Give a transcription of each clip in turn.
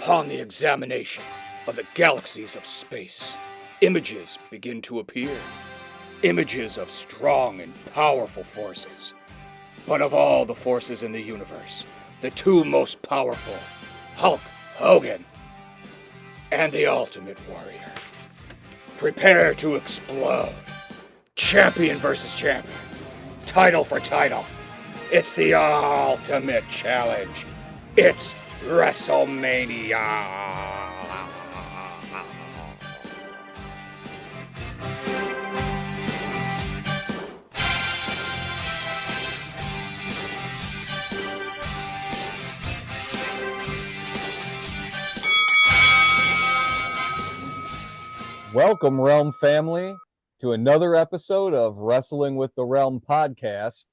Upon the examination of the galaxies of space, images begin to appear. Images of strong and powerful forces. But of all the forces in the universe, the two most powerful, Hulk Hogan and the Ultimate Warrior. Prepare to explode. Champion versus champion. Title for title. It's the ultimate challenge. It's Wrestlemania. Welcome, Realm family, to another episode of Wrestling with the Realm podcast.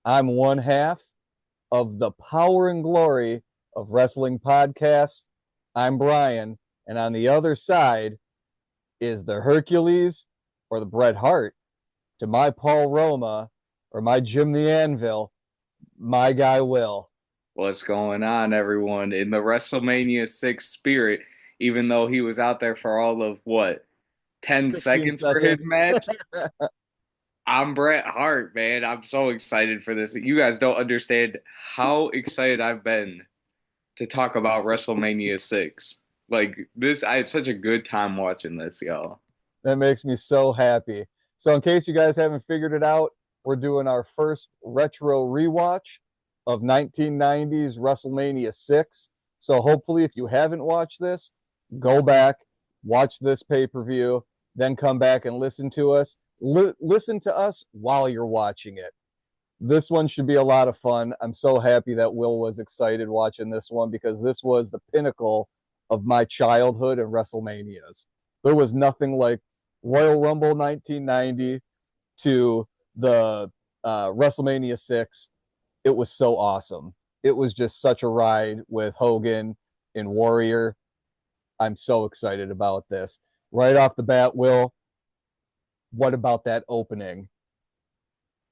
I'm one half of the power and glory of wrestling podcasts. I'm Brian, and on the other side is the Hercules or the Bret Hart to my Paul Roma or my Jim the Anvil, my guy Will. What's going on, everyone? In the WrestleMania 6 spirit, even though he was out there for all of, 10 seconds for his match? I'm Bret Hart, man. I'm so excited for this. You guys don't understand how excited I've been to talk about WrestleMania 6. Like, I had such a good time watching this, y'all. That makes me so happy. So in case you guys haven't figured it out, we're doing our first retro rewatch of 1990's WrestleMania 6. So hopefully if you haven't watched this, go back, watch this pay-per-view, then come back and listen to us. Listen to us while you're watching it. This one should be a lot of fun. I'm so happy that Will was excited watching this one because this was the pinnacle of my childhood and WrestleManias. There was nothing like Royal Rumble 1990 to the WrestleMania 6. It was so awesome. It was just such a ride with Hogan and Warrior. I'm so excited about this. Right off the bat, Will, what about that opening?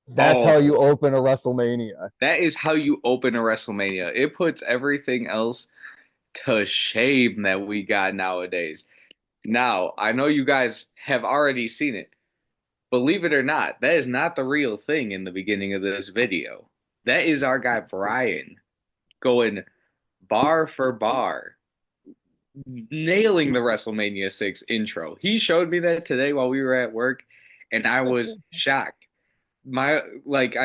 That's how you open a WrestleMania. That is how you open a WrestleMania. It puts everything else to shame that we got nowadays. Now, I know you guys have already seen it. Believe it or not, that is not the real thing in the beginning of this video. That is our guy Brian going bar for bar, nailing the WrestleMania 6 intro. He showed me that today while we were at work, and I was shocked. I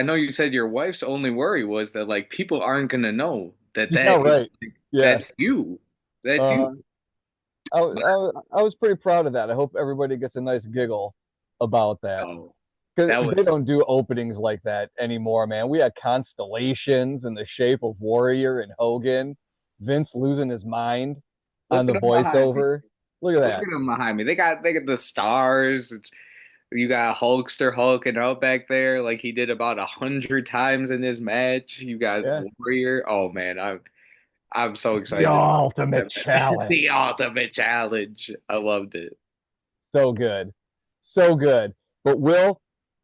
know you said your wife's only worry was that people aren't gonna know that right. That's you. That's you. I was pretty proud of that. I hope everybody gets a nice giggle about that. Because they don't do openings like that anymore, man. We had constellations in the shape of Warrior and Hogan. Vince losing his mind on the voiceover. Look at that. Look at them behind me. They got the stars. You got Hulkster hulking out back there like he did about 100 times in his match. You got Warrior. Oh man, I'm so excited. The ultimate challenge. The ultimate challenge. I loved it. So good. So good. But Will,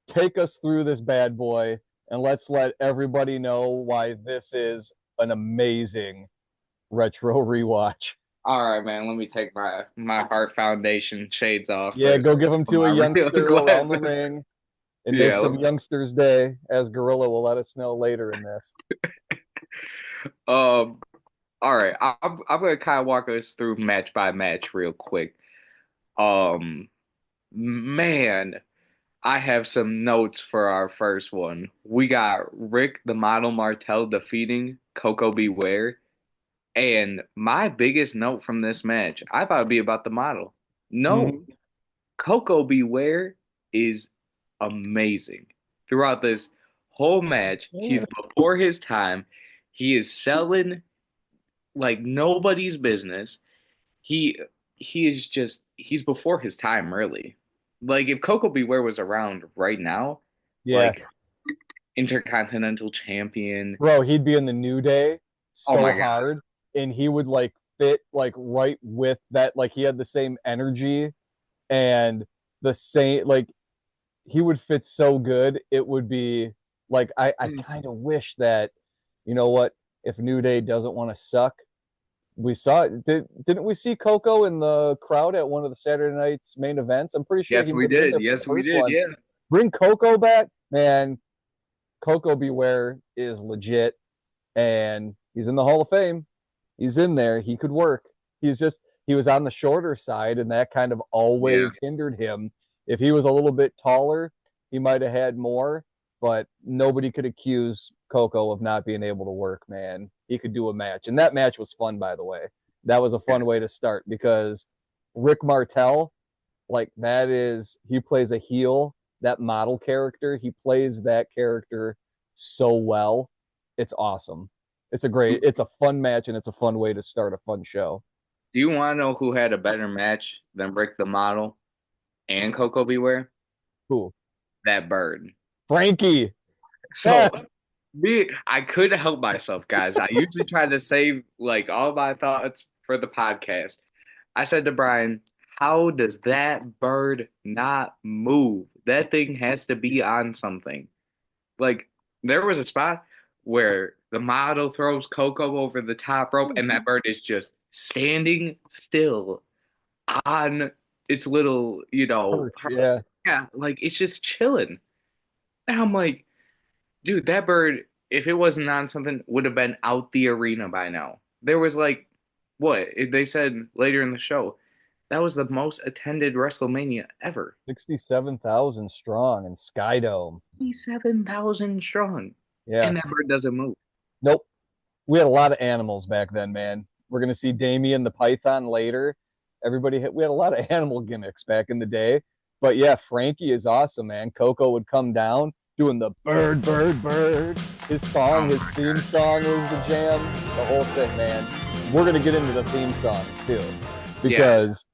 take us through this bad boy and let's let everybody know why this is an amazing retro rewatch. All right, man. Let me take my Heart Foundation shades off. Yeah, go give them to a youngster around the ring and make some youngsters' day, as Gorilla will let us know later in this. All right, I'm gonna kind of walk us through match by match real quick. Man, I have some notes for our first one. We got Rick the Model Martel defeating Coco Beware. And my biggest note from this match, I thought it'd be about the model. No, Coco Beware is amazing. Throughout this whole match, he's before his time. He is selling like nobody's business. He's before his time, really. Like if Coco Beware was around right now, Intercontinental Champion. Bro, he'd be in the New Day so hard. And he would fit right with that. He had the same energy and the same, he would fit so good. It would be I kind of wish that, you know what, if New Day doesn't want to suck, We saw it. Didn't we see Coco in the crowd at one of the Saturday night's main events? I'm pretty sure Yes, he we was in did. there for the Yes, we first did. one. Yeah. Bring Coco back, man. Coco Beware is legit, and he's in the Hall of Fame. He's in there. He could work. He was on the shorter side, and that kind of Yeah. always hindered him. If he was a little bit taller, he might have had more, but nobody could accuse Coco of not being able to work, man. He could do a match. And that match was fun, by the way. That was a fun way to start because Rick Martel, like that is he plays a heel, that model character. He plays that character so well. It's awesome. It's a fun match and it's a fun way to start a fun show. Do you want to know who had a better match than Rick the Model and Coco Beware? Cool. That bird. Frankie. So I couldn't help myself, guys. I usually try to save like all my thoughts for the podcast. I said to Brian, how does that bird not move? That thing has to be on something. Like there was a spot where the model throws Coco over the top rope and that bird is just standing still on its little, Perch, yeah. yeah, like it's just chilling. And I'm like, dude, that bird, if it wasn't on something, would have been out the arena by now. There was like, what? They said later in the show, that was the most attended WrestleMania ever. 67,000 strong in Skydome. 7,000 strong. Yeah. And that bird doesn't move. Nope. We had a lot of animals back then, man. We're gonna see Damien the Python later. We had a lot of animal gimmicks back in the day. But yeah, Frankie is awesome, man. Coco would come down doing the bird, bird, bird. His song, his theme song was the jam. The whole thing, man. We're gonna get into the theme songs too, because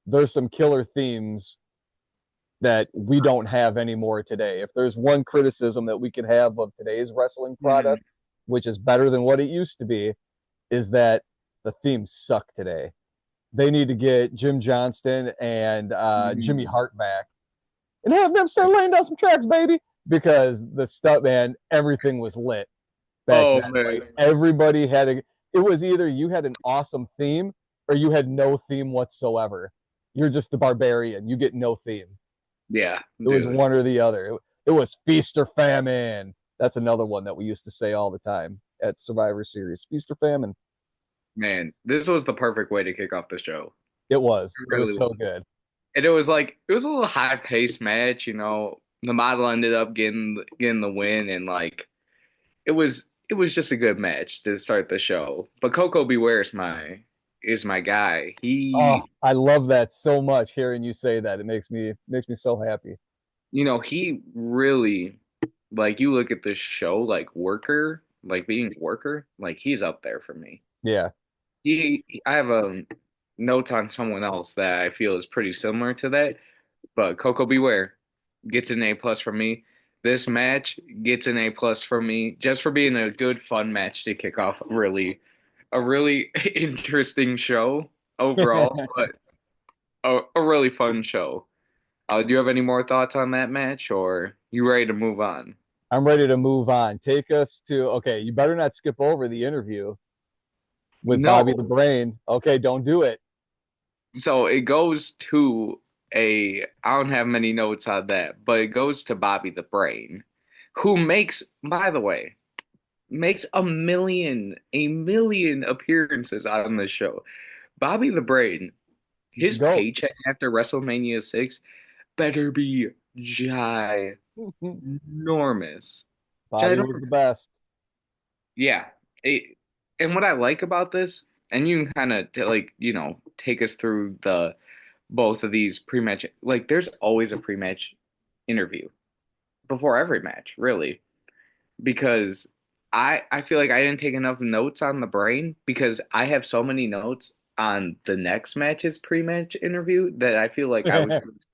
there's some killer themes that we don't have anymore today. If there's one criticism that we could have of today's wrestling product, which is better than what it used to be, is that the themes suck today. They need to get Jim Johnston and Jimmy Hart back and have them start laying down some tracks, baby. Because the stuff, man, everything was lit back then. Man. Like everybody had it was either you had an awesome theme or you had no theme whatsoever. You're just the barbarian. You get no theme. Yeah. It was one or the other. It was feast or famine. That's another one that we used to say all the time at Survivor Series. Feast or famine. Man, this was the perfect way to kick off the show. It was. It Really was so good. And it was like it was a little high paced match, The model ended up getting the win and like it was just a good match to start the show. But Coco Beware is my guy. I love that so much hearing you say that. It makes me so happy. He really like you look at this show like worker, like being worker, like he's up there for me. Yeah. I have a notes on someone else that I feel is pretty similar to that, but Coco Beware gets an A plus from me. This match gets an A plus from me just for being a good fun match to kick off a really interesting show overall, but a really fun show. Do you have any more thoughts on that match, or you ready to move on? I'm ready to move on. Take us to okay. You better not skip over the interview with No. Bobby the Brain. Okay, don't do it. So it goes to I don't have many notes on that, but it goes to Bobby the Brain, who by the way, makes a million appearances on the show. Bobby the Brain, his paycheck after WrestleMania 6 better be ginormous. Bobby was the best. Yeah. And what I like about this, and you can kind of take us through both of these pre-match, like there's always a pre-match interview before every match, really, because I feel like I didn't take enough notes on the Brain because I have so many notes on the next match's pre-match interview that I feel like I was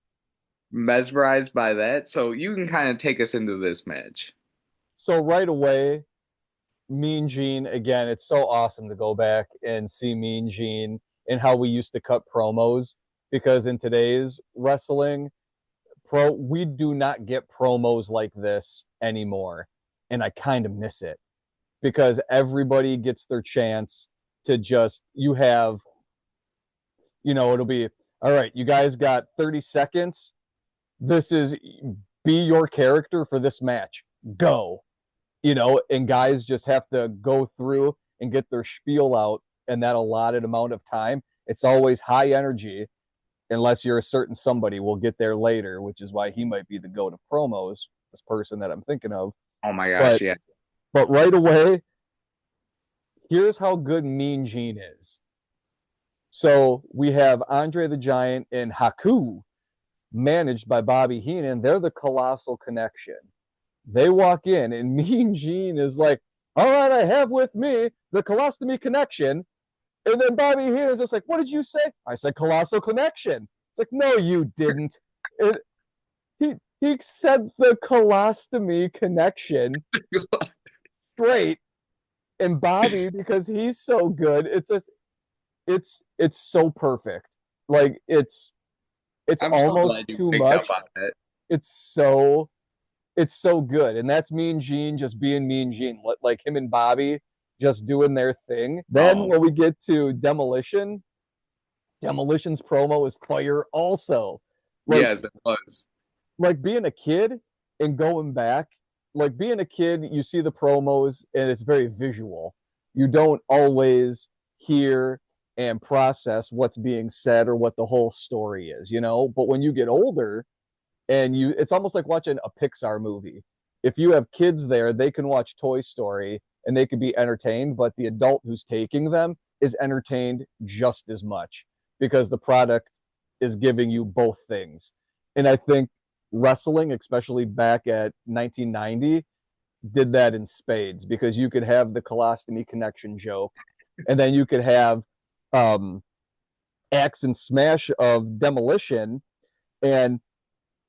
mesmerized by that. So you can kind of take us into this match. So right away, Mean Gene, again, it's so awesome to go back and see Mean Gene and how we used to cut promos, because in today's wrestling, we do not get promos like this anymore. And I kind of miss it because everybody gets their chance to just, you have, it'll be, all right, you guys got 30 seconds. This is, be your character for this match. Go. And guys just have to go through and get their spiel out in that allotted amount of time. It's always high energy, unless you're a certain somebody. We'll get there later, which is why he might be the go-to promos, this person that I'm thinking of. Oh my gosh, But yeah. but right away, here's how good Mean Gene is. So we have Andre the Giant and Haku, managed by Bobby Heenan. They're the Colossal Connection. They walk in, and Mean Gene is like, all right, I have with me the Colostomy Connection. And then Bobby Heenan is just like, what did you say? I said Colossal Connection. It's like, no, you didn't. He said the Colostomy Connection straight. And Bobby, because he's so good, it's so perfect. Like it's I'm so almost glad you too picked much. up on it. It's so good. And that's Mean Gene just being Mean Gene. Like him and Bobby just doing their thing. Then when we get to Demolition's promo is fire also. Yes, it was. Like being a kid and going back, like being a kid, you see the promos and it's very visual. You don't always hear and process what's being said or what the whole story is, But when you get older, and it's almost like watching a Pixar movie. If you have kids there, they can watch Toy Story and they can be entertained, but the adult who's taking them is entertained just as much because the product is giving you both things. And I think wrestling, especially back at 1990, did that in spades, because you could have the Colostomy Connection joke, and then you could have Axe and Smash of Demolition, and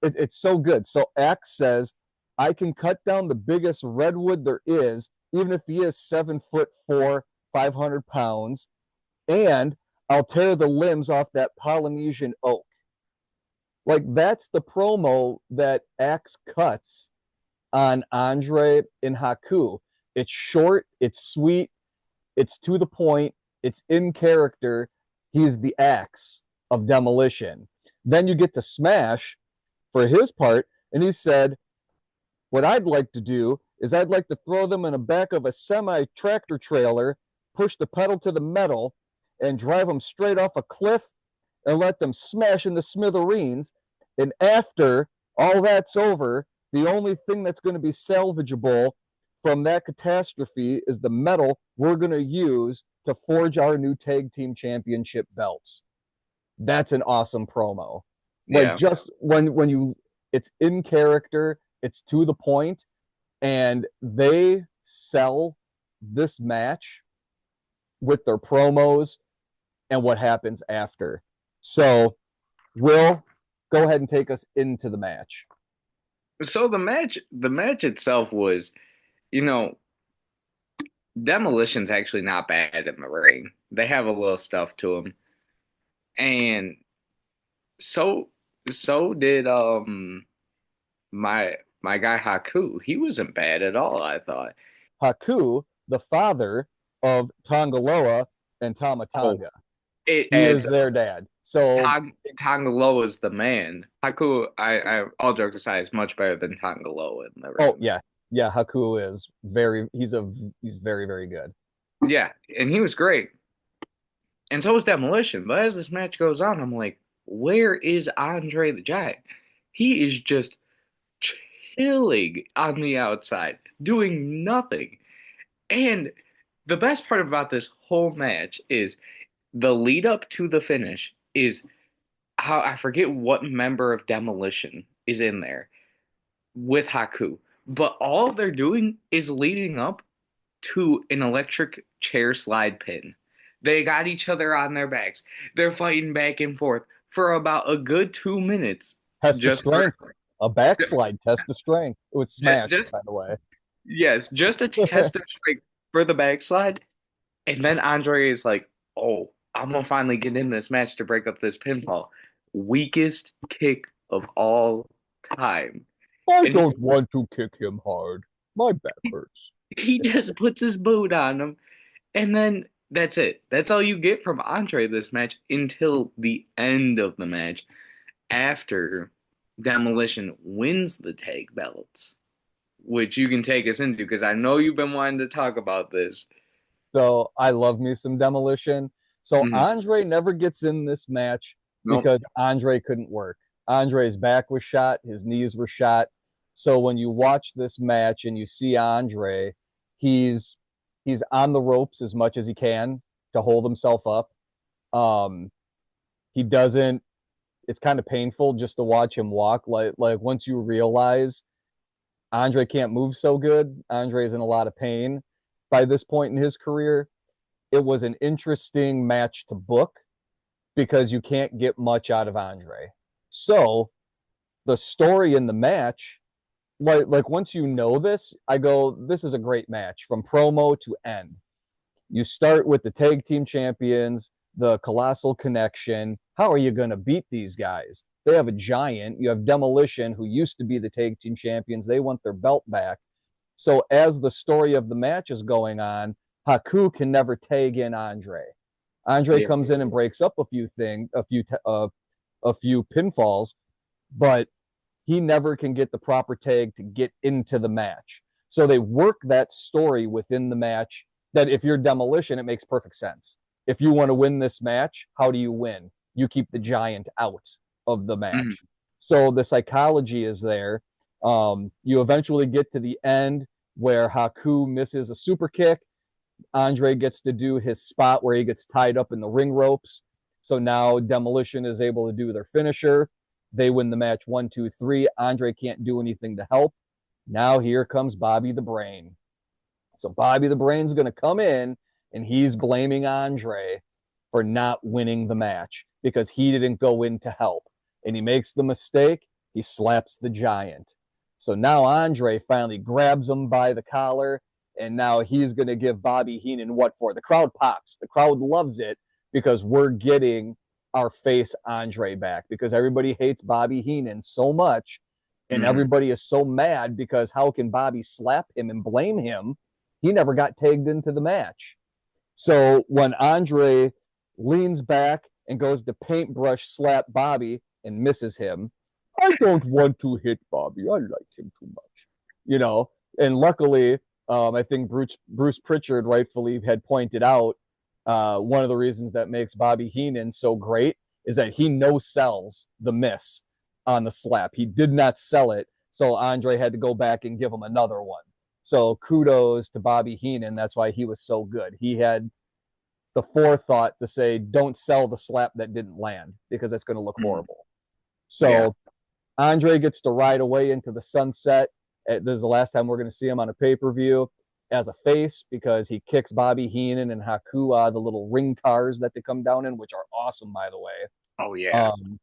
it's so good. So Axe says, I can cut down the biggest redwood there is, even if he is 7'4", 500 pounds, and I'll tear the limbs off that Polynesian oak. Like, that's the promo that Axe cuts on Andre and Haku. It's short, it's sweet, it's to the point, it's in character. He's the Axe of Demolition. Then you get to Smash for his part, and he said, what I'd like to do is I'd like to throw them in the back of a semi-tractor trailer, push the pedal to the metal, and drive them straight off a cliff and let them smash into smithereens. And after all that's over, the only thing that's going to be salvageable from that catastrophe is the metal we're going to use to forge our new tag team championship belts. That's an awesome promo. Like, just when you, it's in character, it's to the point, and they sell this match with their promos and what happens after. So, Will, go ahead and take us into the match. So the match itself was, Demolition's actually not bad in the ring. They have a little stuff to them, and so did my guy Haku. He wasn't bad at all, I thought. Haku, the father of Tongaloa and Tama Tonga. He is their dad. So Tongaloa is the man. Haku, I all jokes aside, is much better than Tongaloa in the ring. Oh yeah. Haku is he's very, very good. Yeah, and he was great. And so was Demolition. But as this match goes on, I'm like, where is Andre the Giant? He is just chilling on the outside, doing nothing. And the best part about this whole match is the lead up to the finish is how, I forget what member of Demolition is in there with Haku, but all they're doing is leading up to an electric chair slide pin. They got each other on their backs. They're fighting back and forth for about a good 2 minutes. Test of strength. A backslide test of strength. It was Smash, by the way. Yes, just a test of strength for the backslide. And then Andre is like, oh, I'm going to finally get in this match to break up this pinfall. Weakest kick of all time. I don't want to kick him hard. My back hurts. He just puts his boot on him. And then That's it. That's all you get from Andre this match until the end of the match after Demolition wins the tag belts, which you can take us into because I know you've been wanting to talk about this. So I love me some Demolition. So Mhm. Andre never gets in this match Nope. because Andre couldn't work. Andre's back was shot, his knees were shot. So when you watch this match and you see Andre, he's he's on the ropes as much as he can to hold himself up. Um, he doesn't. It's kind of painful just to watch him walk. Like once you realize Andre can't move so good, Andre's in a lot of pain by this point in his career. It was an interesting match to book because you can't get much out of Andre. So the story in the match, like once you know this, I go, this is a great match from promo to end. You start with the tag team champions, the Colossal Connection. How are you going to beat these guys? They have a giant. You have Demolition, who used to be the tag team champions. They want their belt back. So as the story of the match is going on, Haku can never tag in Andre. Andre Yeah. comes in and breaks up a few things, a few pinfalls, but he never can get the proper tag to get into the match. So they work that story within the match that if you're Demolition, it makes perfect sense. If you want to win this match, how do you win? You keep the giant out of the Mhm. match. So the psychology is there. You eventually get to the end where Haku misses a super kick. Andre gets to do his spot where he gets tied up in the ring ropes. So now Demolition is able to do their finisher. They win the match 1, 2, 3. Andre can't do anything to help. Now here comes Bobby the Brain. So Bobby the Brain's going to come in and he's blaming Andre for not winning the match because he didn't go in to help. And he makes the mistake. He slaps the giant. So now Andre finally grabs him by the collar and now he's going to give Bobby Heenan what for? The crowd pops. The crowd loves it because we're getting our face Andre back because everybody hates Bobby Heenan so much and Mhm. everybody is so mad because how can Bobby slap him and blame him? He never got tagged into the match. So when Andre leans back and goes to paintbrush slap Bobby and misses him, I don't want to hit Bobby. I like him too much, you know. And luckily, I think Bruce Pritchard rightfully had pointed out one of the reasons that makes Bobby Heenan so great is that he no sells the miss on the slap. He did not sell it, so Andre had to go back and give him another one. So kudos to Bobby Heenan. That's why he was so good. He had the forethought to say, don't sell the slap that didn't land because it's going to look Mhm. horrible. Yeah. So Andre gets to ride away into the sunset. This is the last time we're going to see him on a pay-per-view as a face because he kicks Bobby Heenan and Haku the little ring cars that they come down in, which are awesome, by the way. Oh yeah. Um,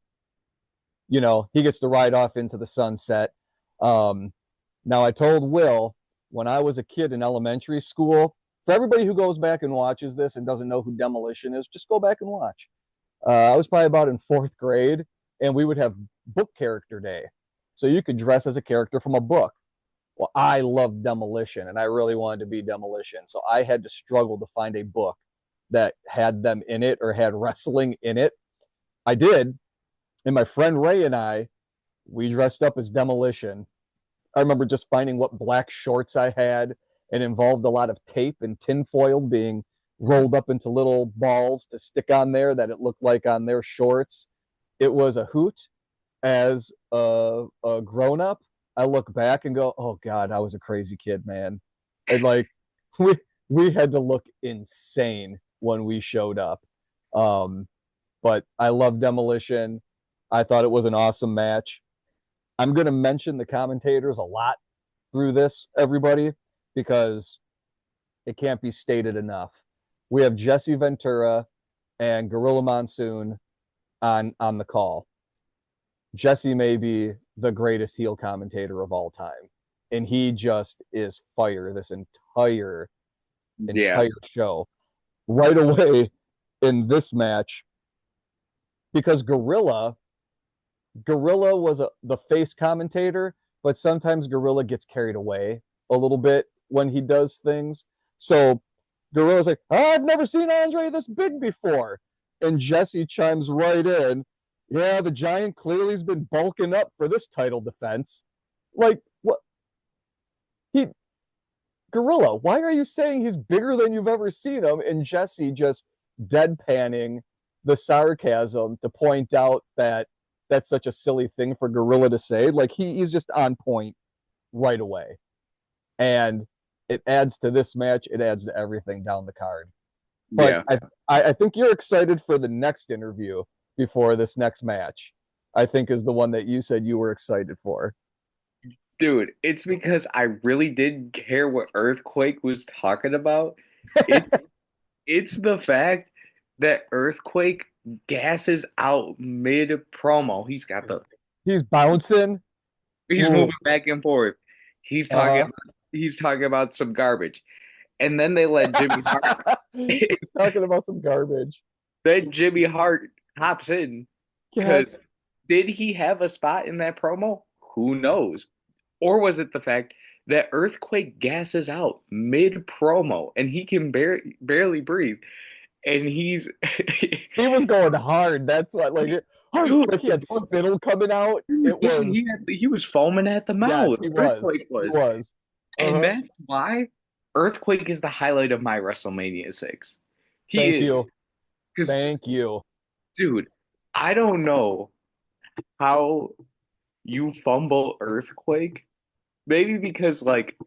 he gets to ride off into the sunset. Now, I told Will when I was a kid in elementary school, for everybody who goes back and watches this and doesn't know who Demolition is, just go back and watch. I was probably about in fourth grade, and we would have book character day. So you could dress as a character from a book. Well, I loved Demolition, and I really wanted to be Demolition. So I had to struggle to find a book that had them in it or had wrestling in it. I did, and my friend Ray and we dressed up as Demolition. I remember just finding what black shorts I had. It involved a lot of tape and tinfoil being rolled up into little balls to stick on there that it looked like on their shorts. It was a hoot. As a grown up, I look back and go, "Oh God, I was a crazy kid, man." And like we we had to look insane when we showed up. Um, but I love Demolition. I thought it was an awesome match. I'm going to mention the commentators a lot through this, everybody, because it can't be stated enough. We have Jesse Ventura and Gorilla Monsoon on the call. Jesse may be the greatest heel commentator of all time, and he just is fire this Yeah. entire show. Right away in this match, because Gorilla was the face commentator, but sometimes Gorilla gets carried away a little bit when he does things. So Gorilla's like, oh, I've never seen Andre this big before. And Jesse chimes right in, yeah, the Giant clearly has been bulking up for this title defense. Like, what? He, Gorilla, why are you saying he's bigger than you've ever seen him? And Jesse just deadpanning the sarcasm to point out that that's such a silly thing for Gorilla to say. Like, he's just on point right away. And it adds to this match, it adds to everything down the card. But Yeah. I think you're excited for the next interview before this next match. I think is the one that you said you were excited for. Dude, it's because I really didn't care what Earthquake was talking about. It's it's the fact that Earthquake gasses out mid promo. He's bouncing. He's Ooh, moving back and forth. He's talking uh-huh. about, he's talking about some garbage. And then they let Jimmy Hart He's talking about some garbage. then Jimmy Hart hops in because Yes. did he have a spot in that promo? Who knows? Or was it the fact that Earthquake gasses out mid promo and he can barely breathe? And he's He was going hard. That's what, dude, like he had spittle coming out. It yeah, was, he was foaming at the yes, mouth. he was. Earthquake He was. was. And Uh-huh. that's why Earthquake is the highlight of my WrestleMania 6. He Thank is. you. Because, Thank you. dude, I don't know how you fumble Earthquake. Maybe because, like,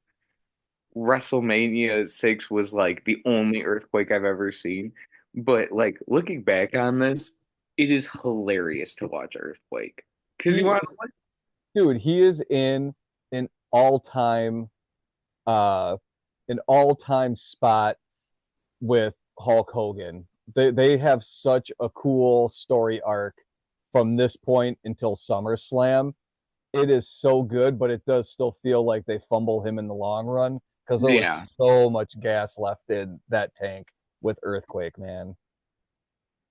WrestleMania 6 was, like, the only Earthquake I've ever seen. But, like, looking back on this, it is hilarious to watch Earthquake. Because He you want is, dude, he is in an all-time uh an all-time spot with Hulk Hogan. They have such a cool story arc from this point until SummerSlam. It is so good, but it does still feel like they fumble him in the long run because there yeah. was so much gas left in that tank with Earthquake, man.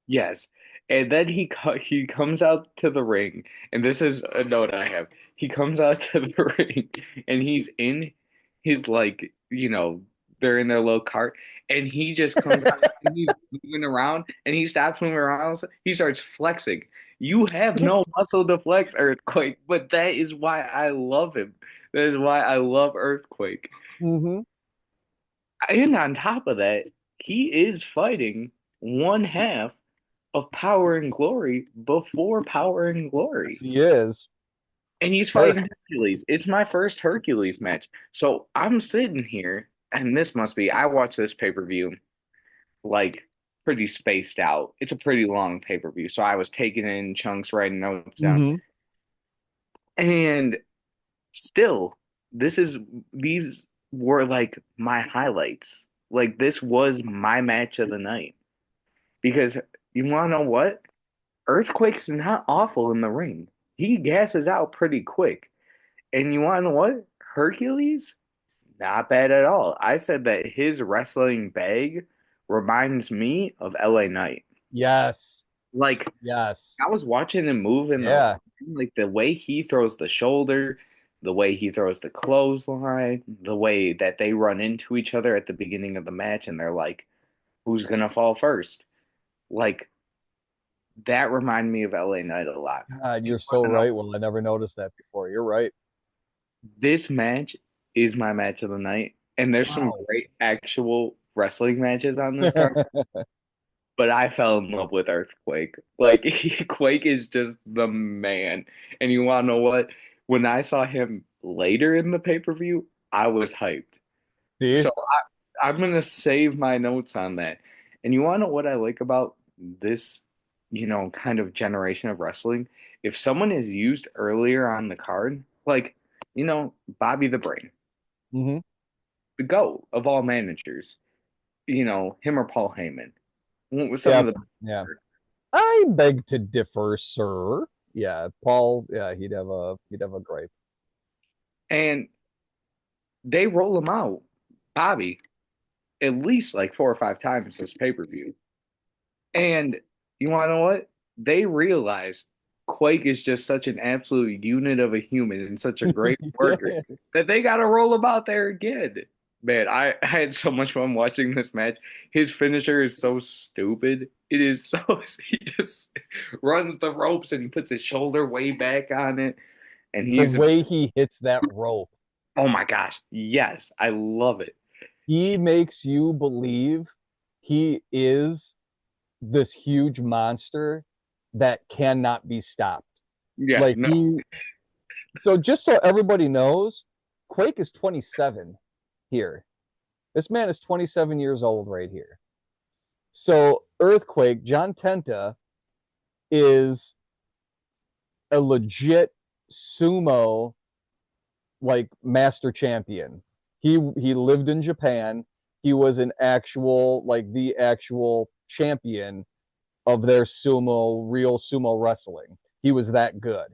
Yes. And then he comes out to the ring, and this is a note I have. He comes out to the ring, and he's in his like, they're in their little cart, and he just comes out and he's moving around, and he stops moving around. He starts flexing. You have no muscle to flex, Earthquake, but that is why I love him. That is why I love Earthquake. Mm-hmm. And on top of that, he is fighting one half of Power and Glory before Power and Yes, Glory. he is. And he's Sure. fighting Hercules. It's my first Hercules match. So I'm sitting here, and I watched this pay-per-view like pretty spaced out. It's a pretty long pay-per-view. So I was taking it in chunks, writing notes down. Mm-hmm. And still, these were like my highlights. Like this was my match of the night. Because you want to know what? Earthquake's not awful in the ring. He gasses out pretty quick. And you want to know what? Hercules? Not bad at all. I said that his wrestling bag reminds me of LA Knight. Yes. Like, Yes. I was watching him move in the Yeah. like the way he throws the shoulder, the way he throws the clothesline, the way that they run into each other at the beginning of the match and they're like, who's gonna fall first? Like, that reminded me of LA Knight a lot. God, You you're so wanna know, right. Well, I never noticed that before. You're right. this match is my match of the night, and there's some Wow. great actual wrestling matches on this card, but I fell in love with Earthquake. Like, Quake is just the man. And you want to know what? When I saw him later in the pay-per-view, I was hyped. See? So I'm gonna save my notes on that. And you want to know what I like about this, kind of generation of wrestling? If someone is used earlier on the card, like, Bobby the Brain, Mm-hmm. the GOAT of all managers, him or Paul Heyman, with some Yeah. of the Yeah. I beg to differ, sir. Yeah, Paul. Yeah, he'd have a gripe. and they roll him out, Bobby, at least like 4 or 5 times this pay-per-view. And you want to know what? They realize Quake is just such an absolute unit of a human and such a great worker Yes. that they got to roll him out there again. Man, I had so much fun watching this match. His finisher is so stupid. It is so he just runs the ropes and he puts his shoulder way back on it. And The he's way he hits that rope, oh my gosh, yes, I love it. he makes you believe he is this huge monster that cannot be stopped. Yeah, Like no, he, so just so everybody knows, Quake is 27 here. This man is 27 years old right here. So Earthquake, John Tenta is a legit sumo like master champion. He lived in Japan. He was an actual like the actual champion of their sumo, real sumo wrestling. He was that good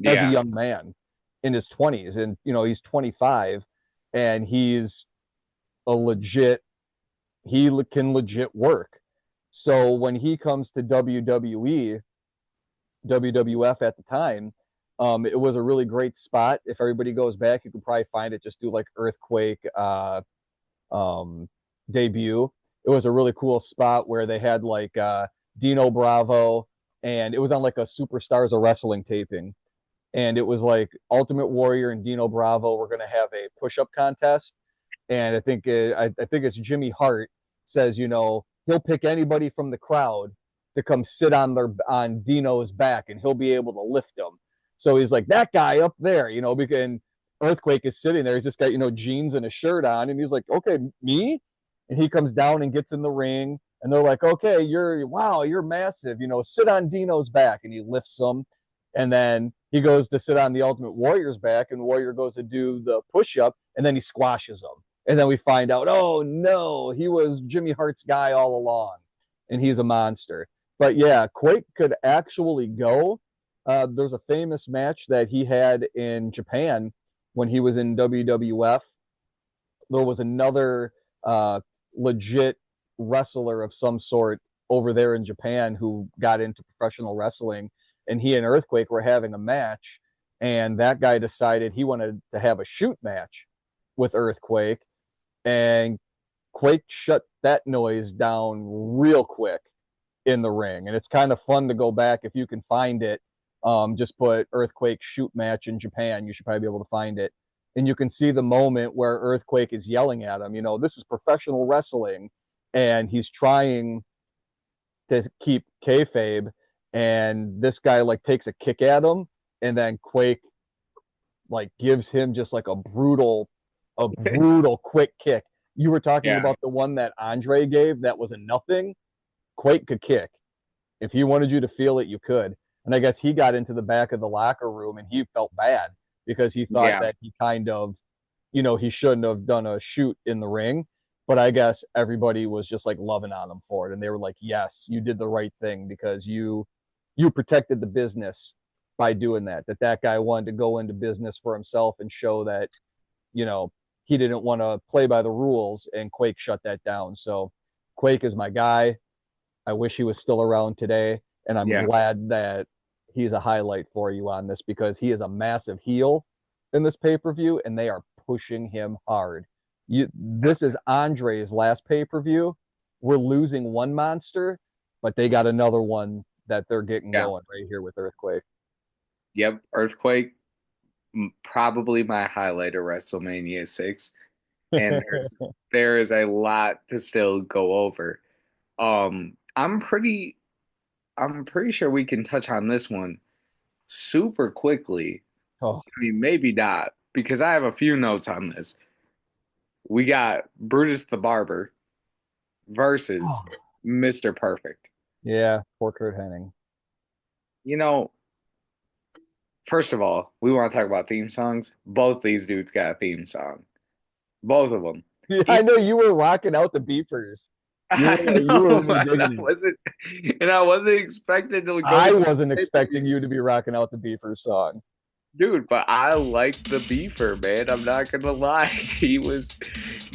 as a yeah, young man in his 20s, and he's 25, and he's a legit he can legit work. So when he comes to WWE, WWF at the time, it was a really great spot. If everybody goes back, you can probably find it. Just do like Earthquake um, debut. It was a really cool spot where they had like Dino Bravo, and it was on like a Superstars of Wrestling taping. And it was like Ultimate Warrior and Dino Bravo were going to have a push-up contest, and I think it's Jimmy Hart says he'll pick anybody from the crowd to come sit on Dino's back, and he'll be able to lift him. So he's like that guy up there, because Earthquake is sitting there. He's just got jeans and a shirt on, and he's like, okay, me. And he comes down and gets in the ring, and they're like, okay, you're massive, sit on Dino's back, and he lifts him, and then he goes to sit on the Ultimate Warrior's back, and Warrior goes to do the push up, and then he squashes him. And then we find out, oh no, he was Jimmy Hart's guy all along, and he's a monster. But yeah, Quake could actually go. There's a famous match that he had in Japan when he was in WWF. There was another legit wrestler of some sort over there in Japan who got into professional wrestling, and he and Earthquake were having a match, and that guy decided he wanted to have a shoot match with Earthquake, and Quake shut that noise down real quick in the ring. And it's kind of fun to go back if you can find it. Just put Earthquake shoot match in Japan. You should probably be able to find it. And you can see the moment where Earthquake is yelling at him. This is professional wrestling, and he's trying to keep kayfabe. And this guy like takes a kick at him, and then Quake like gives him just like a brutal quick kick. You were talking yeah, about the one that Andre gave that was a nothing. Quake could kick. If he wanted you to feel it, you could. And I guess he got into the back of the locker room and he felt bad because he thought yeah, that he kind of, he shouldn't have done a shoot in the ring. But I guess everybody was just like loving on him for it. And they were like, yes, you did the right thing because you protected the business by doing that. That guy wanted to go into business for himself and show that, he didn't want to play by the rules, and Quake shut that down. So Quake is my guy. I wish he was still around today, and I'm yeah, glad that he's a highlight for you on this because he is a massive heel in this pay-per-view, and they are pushing him hard. This is Andre's last pay-per-view. We're losing one monster, but they got another one that they're getting yeah. going right here with Earthquake. Yep, Earthquake, probably my highlight of WrestleMania 6. And there is a lot to still go over. Um, I'm pretty I'm pretty sure we can touch on this one super quickly. Oh, I mean, maybe not, because I have a few notes on this. We got Brutus the Barber versus oh. Mr. Perfect. Yeah, poor Kurt Hennig. You know, first of all, we want to talk about theme songs. Both these dudes got a theme song. Both of them. Yeah, I Even know you were rocking out the beepers. I You were know, really digging it. and I wasn't expected to go I to wasn't the expecting you to be rocking out the beepers song. dude, but I like the beefer, man. I'm not gonna lie. He was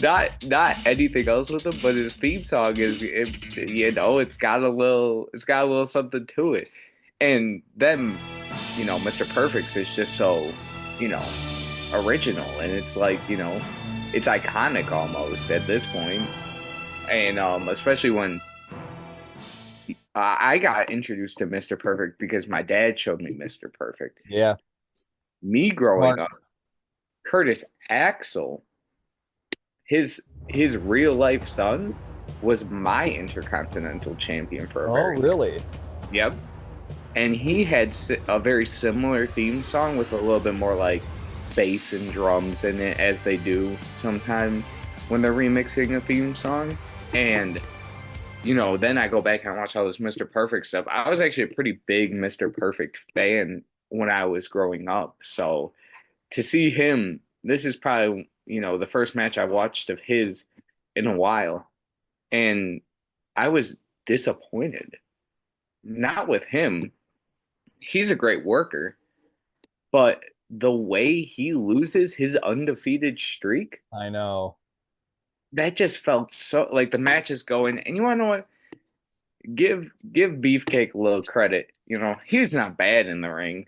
not anything else with him, but his theme song it's got a little something to it. And then, Mr. Perfect's is just so, you know, original, and it's like, it's iconic almost at this point. And especially when I got introduced to Mr. Perfect because my dad showed me Mr. Perfect. Yeah, Me growing smart. up, Curtis Axel, his real life son, was my intercontinental champion for a Oh, very really? yep. And he had a very similar theme song with a little bit more like bass and drums in it, as they do sometimes when they're remixing a theme song. And then I go back and watch all this Mr. Perfect stuff. I was actually a pretty big Mr. Perfect fan when I was growing up. So to see him, this is probably, the first match I watched of his in a while. And I was disappointed. Not with him. He's a great worker, but the way he loses his undefeated streak, I know. that just felt so like the match is going. And you want to know what? Give Beefcake a little credit. He's not bad in the ring.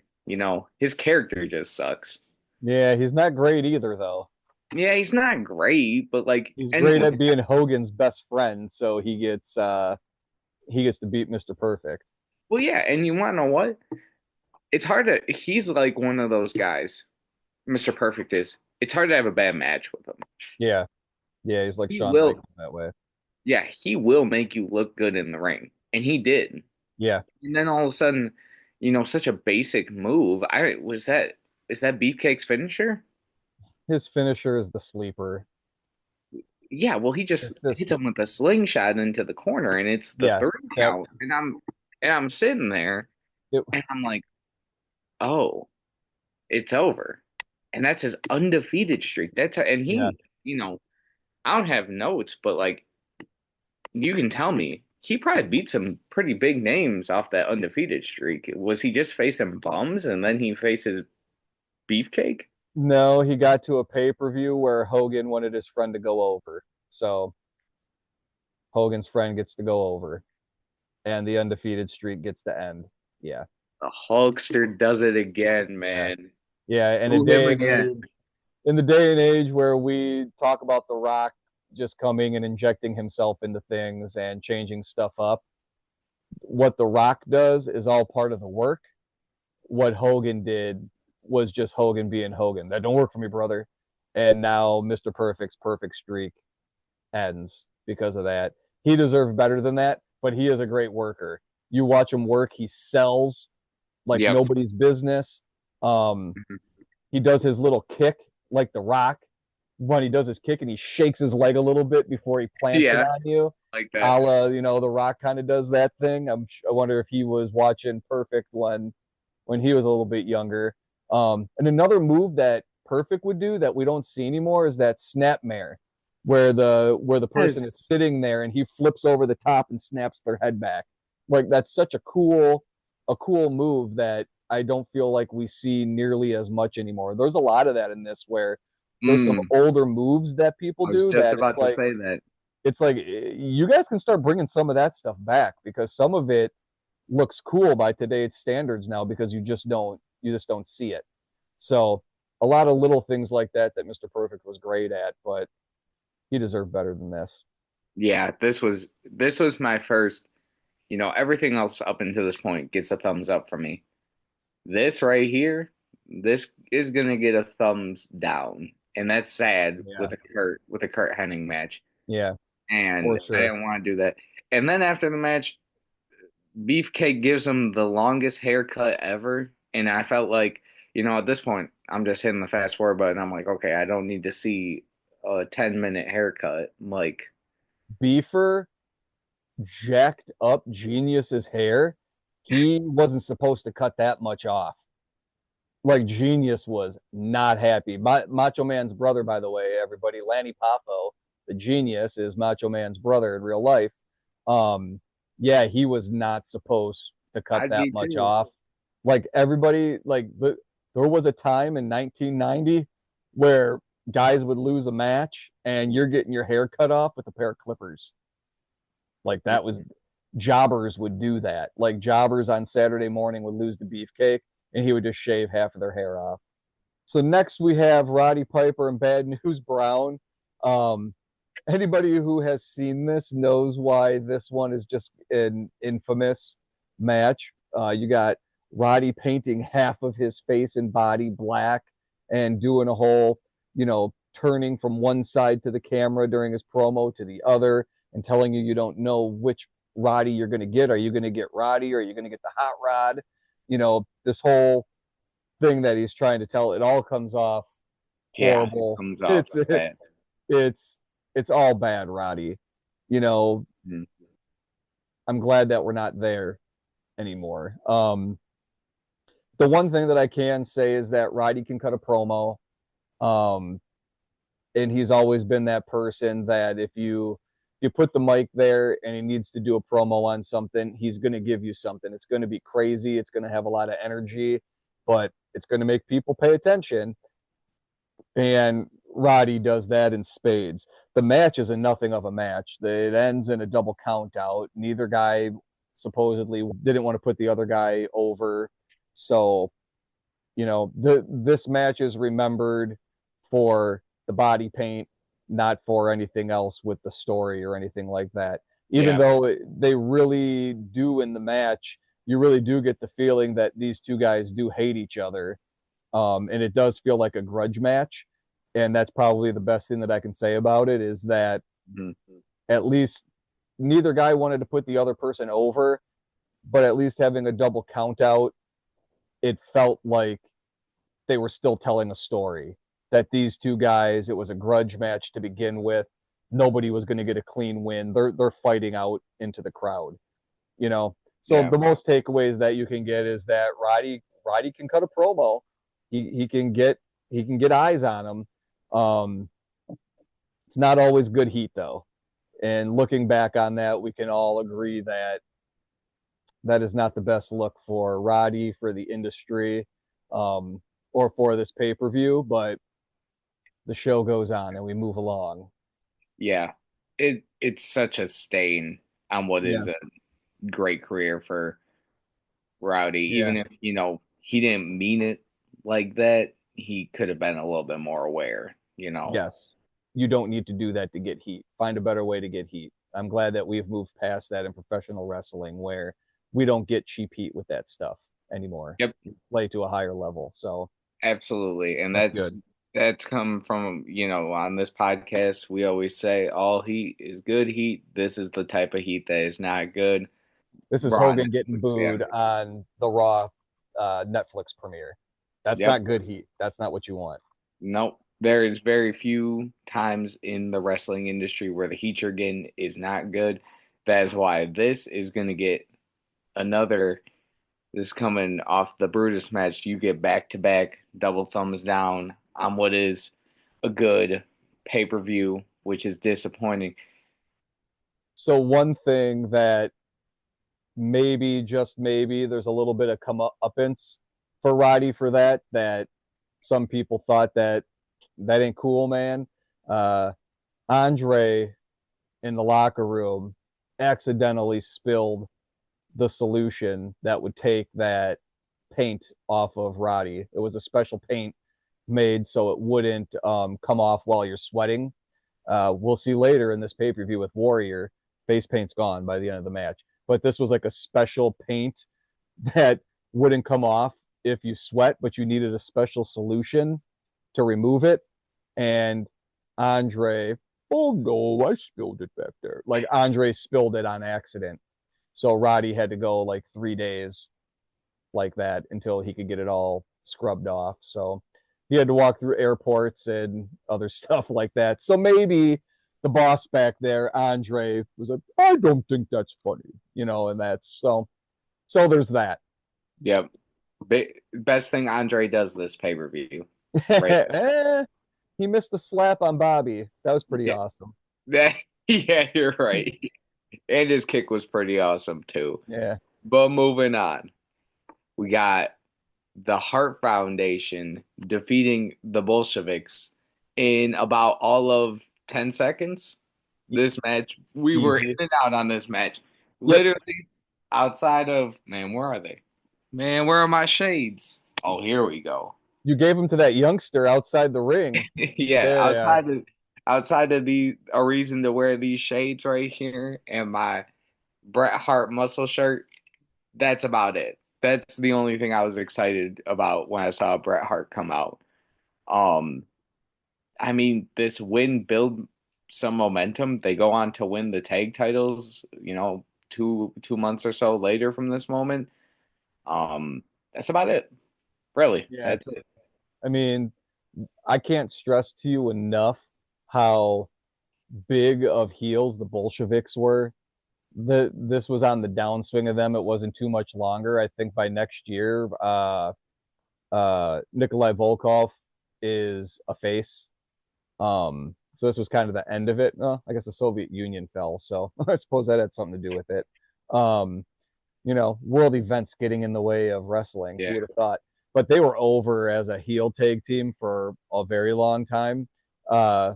His character just sucks. Yeah, he's not great either, though. Yeah, he's not great, but like He's great anyone. at being Hogan's best friend, so he gets to beat Mr. Perfect. Well, yeah, and you want to know what? It's hard to. He's like one of those guys. Mr. Perfect is. It's hard to have a bad match with him. Yeah, yeah, he's like He Shawn will. Michaels that way. Yeah, he will make you look good in the ring, and he did. Yeah, And then all of a sudden, such a basic move. I was that is that Beefcake's finisher? his finisher is the sleeper. Yeah, well, he just It's just hits him with a slingshot into the corner, and it's the yeah, three that count. And I'm sitting there, it, and I'm like, oh, it's over, and that's his undefeated streak. And yeah. I don't have notes, but like you can tell me, he probably beat some pretty big names off that undefeated streak. Was he just facing bums, and then he faces Beefcake? No, he got to a pay-per-view where Hogan wanted his friend to go over. So Hogan's friend gets to go over, and the undefeated streak gets to end. Yeah, The Hulkster does it again, yeah, man. yeah. And a Who him day and again? age in the day and age where we talk about The Rock just coming and injecting himself into things and changing stuff up, what The Rock does is all part of the work. What Hogan did was just Hogan being Hogan. That don't work for me, brother. And now Mr. Perfect's perfect streak ends because of that. He deserved better than that, but he is a great worker. You watch him work, he sells like Yep. nobody's business. Um, he does his little kick like The Rock. When he does his kick and he shakes his leg a little bit before he plants it Yeah, on you, like that. a la, The Rock kind of does that thing. I wonder if he was watching Perfect when he was a little bit younger. And another move that Perfect would do that we don't see anymore is that snapmare, where the person is Yes. sitting there and he flips over the top and snaps their head back. Like that's such a cool move that I don't feel like we see nearly as much anymore. There's a lot of that in this where there's some Mm, older moves that people I was do just that it's about to like say that. it's like you guys can start bringing some of that stuff back because some of it looks cool by today's standards now because you just don't see it. So a lot of little things like that Mr. Perfect was great at, but he deserved better than this. Yeah, this was my first. Everything else up until this point gets a thumbs up from me. This right here, this is gonna get a thumbs down, and that's sad Yeah, with a Kurt Hennig match. yeah, And for I sure. didn't want to do that. And then after the match, Beefcake gives him the longest haircut ever, and I felt like, at this point, I'm just hitting the fast forward button. I'm like, okay, I don't need to see a 10-minute haircut. Like, Beefer jacked up Genius's hair. He wasn't supposed to cut that much off. Like Genius was not happy. Macho Man's brother, by the way, everybody, Lanny Poffo, the Genius, is Macho Man's brother in real life. Yeah, he was not supposed to cut I'd that be much too. off. Like everybody, there was a time in 1990 where guys would lose a match and you're getting your hair cut off with a pair of clippers. Like that was jobbers would do that. Like jobbers on Saturday morning would lose the beefcake and he would just shave half of their hair off. So next we have Roddy Piper and Bad News Brown. Um, Anybody who has seen this knows why this one is just an infamous match. You got Roddy painting half of his face and body black and doing a whole, turning from one side to the camera during his promo to the other and telling you don't know which Roddy you're going to get. Are you going to get Roddy or are you going to get the hot rod? This whole thing that he's trying to tell, it all comes off Yeah, it horrible. comes off bad. It's it's all bad, Roddy. You know, Mhm. I'm glad that we're not there anymore. The one thing that I can say is that Roddy can cut a promo. Um, and he's always been that person that if you put the mic there and he needs to do a promo on something, he's going to give you something. It's going to be crazy. It's going to have a lot of energy, but it's going to make people pay attention. And Roddy does that in spades. The match is a nothing of a match. It ends in a double count out. Neither guy supposedly didn't want to put the other guy over. So, this match is remembered for the body paint, not for anything else with the story or anything like that. Even Yeah, though they really do in the match, you really do get the feeling that these two guys do hate each other. And it does feel like a grudge match. And that's probably the best thing that I can say about it is that Mhm. at least neither guy wanted to put the other person over, but at least having a double count out, it felt like they were still telling a story. That these two guys, it was a grudge match to begin with. Nobody was going to get a clean win. They're fighting out into the crowd, you know. So Yeah, the most takeaways that you can get is that Roddy can cut a promo. He can get eyes on him. It's not always good heat though. And looking back on that, we can all agree that that is not the best look for Roddy, for the industry, um, or for this pay per view. But the show goes on and we move along. yeah. It's such a stain on what Yeah, is a great career for Rowdy. yeah. Even if, he didn't mean it like that, he could have been a little bit more aware. Yes. You don't need to do that to get heat. Find a better way to get heat. I'm glad that we've moved past that in professional wrestling where we don't get cheap heat with that stuff anymore. Yep, We play to a higher level. So absolutely. And that's that's good. that's come from, on this podcast, we always say all heat is good heat. This is the type of heat that is not good. This is Raw Hogan getting Netflix, yeah. booed on the Raw Netflix premiere. That's Yep. not good heat. That's not what you want. Nope. There is very few times in the wrestling industry where the heat you're getting is not good. That is why this is going to get another. This is coming off the Brutus match. You get back to back double thumbs down on what is a good pay per view, which is disappointing. So one thing that maybe, just maybe, there's a little bit of comeuppance for Roddy for that some people thought that ain't cool, man. Uh, Andre in the locker room accidentally spilled the solution that would take that paint off of Roddy. It was a special paint made so it wouldn't come off while you're sweating. We'll see later in this pay per view with Warrior, face paint's gone by the end of the match. But this was like a special paint that wouldn't come off if you sweat, but you needed a special solution to remove it. And Andre, oh no, I spilled it back there. Like Andre spilled it on accident. So Roddy had to go like 3 days like that until he could get it all scrubbed off. So he had to walk through airports and other stuff like that. So maybe the boss back there, Andre, was like, I don't think that's funny, and that's so there's that. Yep. Best thing Andre does this pay per view. Right He missed the slap on Bobby. That was pretty there. awesome. Yeah, you're right. And his kick was pretty awesome too. Yeah. But moving on, we got the Hart Foundation defeating the Bolsheviks in about all of 10 seconds. This match, we were in Easy. and out on this match. Yep. Literally outside of, man, where are they? Man, where are my shades? Oh, here we go. You gave him to that youngster outside the ring. Yeah, There they are. outside of a reason to wear these shades right here and my Bret Hart muscle shirt, that's about it. That's the only thing I was excited about when I saw Bret Hart come out. Um, I mean, this win build some momentum. They go on to win the tag titles, two months or so later from this moment. That's about it. Really, Yeah. that's it. I mean, I can't stress to you enough how big of heels the Bolsheviks were. This was on the downswing of them. It wasn't too much longer. I think by next year, Nikolai Volkov is a face. So this was kind of the end of it. I guess the Soviet Union fell, so I suppose that had something to do with it. Um, world events getting in the way of wrestling. Yeah, Who would have thought? But they were over as a heel tag team for a very long time. Uh,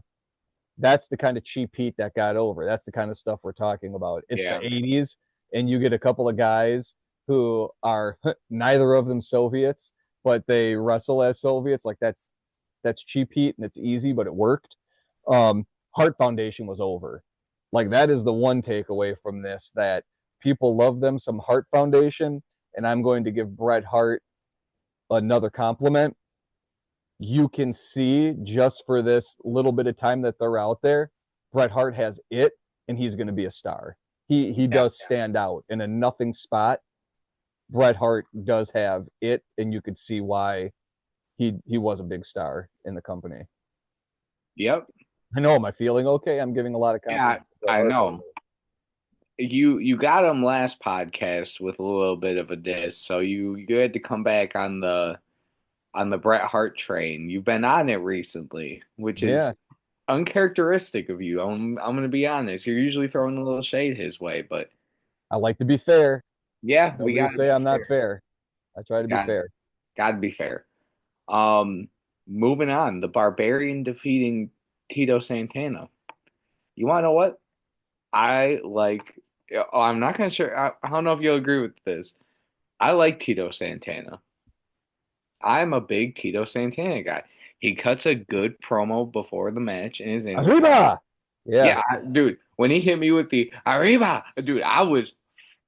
that's the kind of cheap heat that got over. That's the kind of stuff we're talking about. It's the yeah, 80s, and you get a couple of guys who are neither of them Soviets, but they wrestle as Soviets. Like that's cheap heat and it's easy, but it worked. Heart Foundation was over. Like that is the one takeaway from this, that people love them some Heart Foundation, and I'm going to give Bret Hart another compliment. You can see just for this little bit of time that they're out there, Bret Hart has it, and he's going to be a star. He yeah, does stand out in a nothing spot. Bret Hart does have it, and you could see why he was a big star in the company. yep, I know. Am I feeling okay? I'm giving a lot of yeah. compliments to Bret I Hart. know. You got him last podcast with a little bit of a diss, so you had to come back on the Bret Hart train. You've been on it recently, which Yeah, is uncharacteristic of you. I'm gonna be honest. You're usually throwing a little shade his way, but I like to be fair. yeah, we Nobody gotta say be I'm not fair. fair. I try to be Got fair. gotta be fair. Um, Moving on, the Barbarian defeating Tito Santana. You wanna know what? I like. Oh, I'm not gonna sure. I don't know if you'll agree with this. I like Tito Santana. I'm a big Tito Santana guy. He cuts a good promo before the match in his interview. Arriba! Yeah, Yeah, dude, when he hit me with the Arriba, dude, I was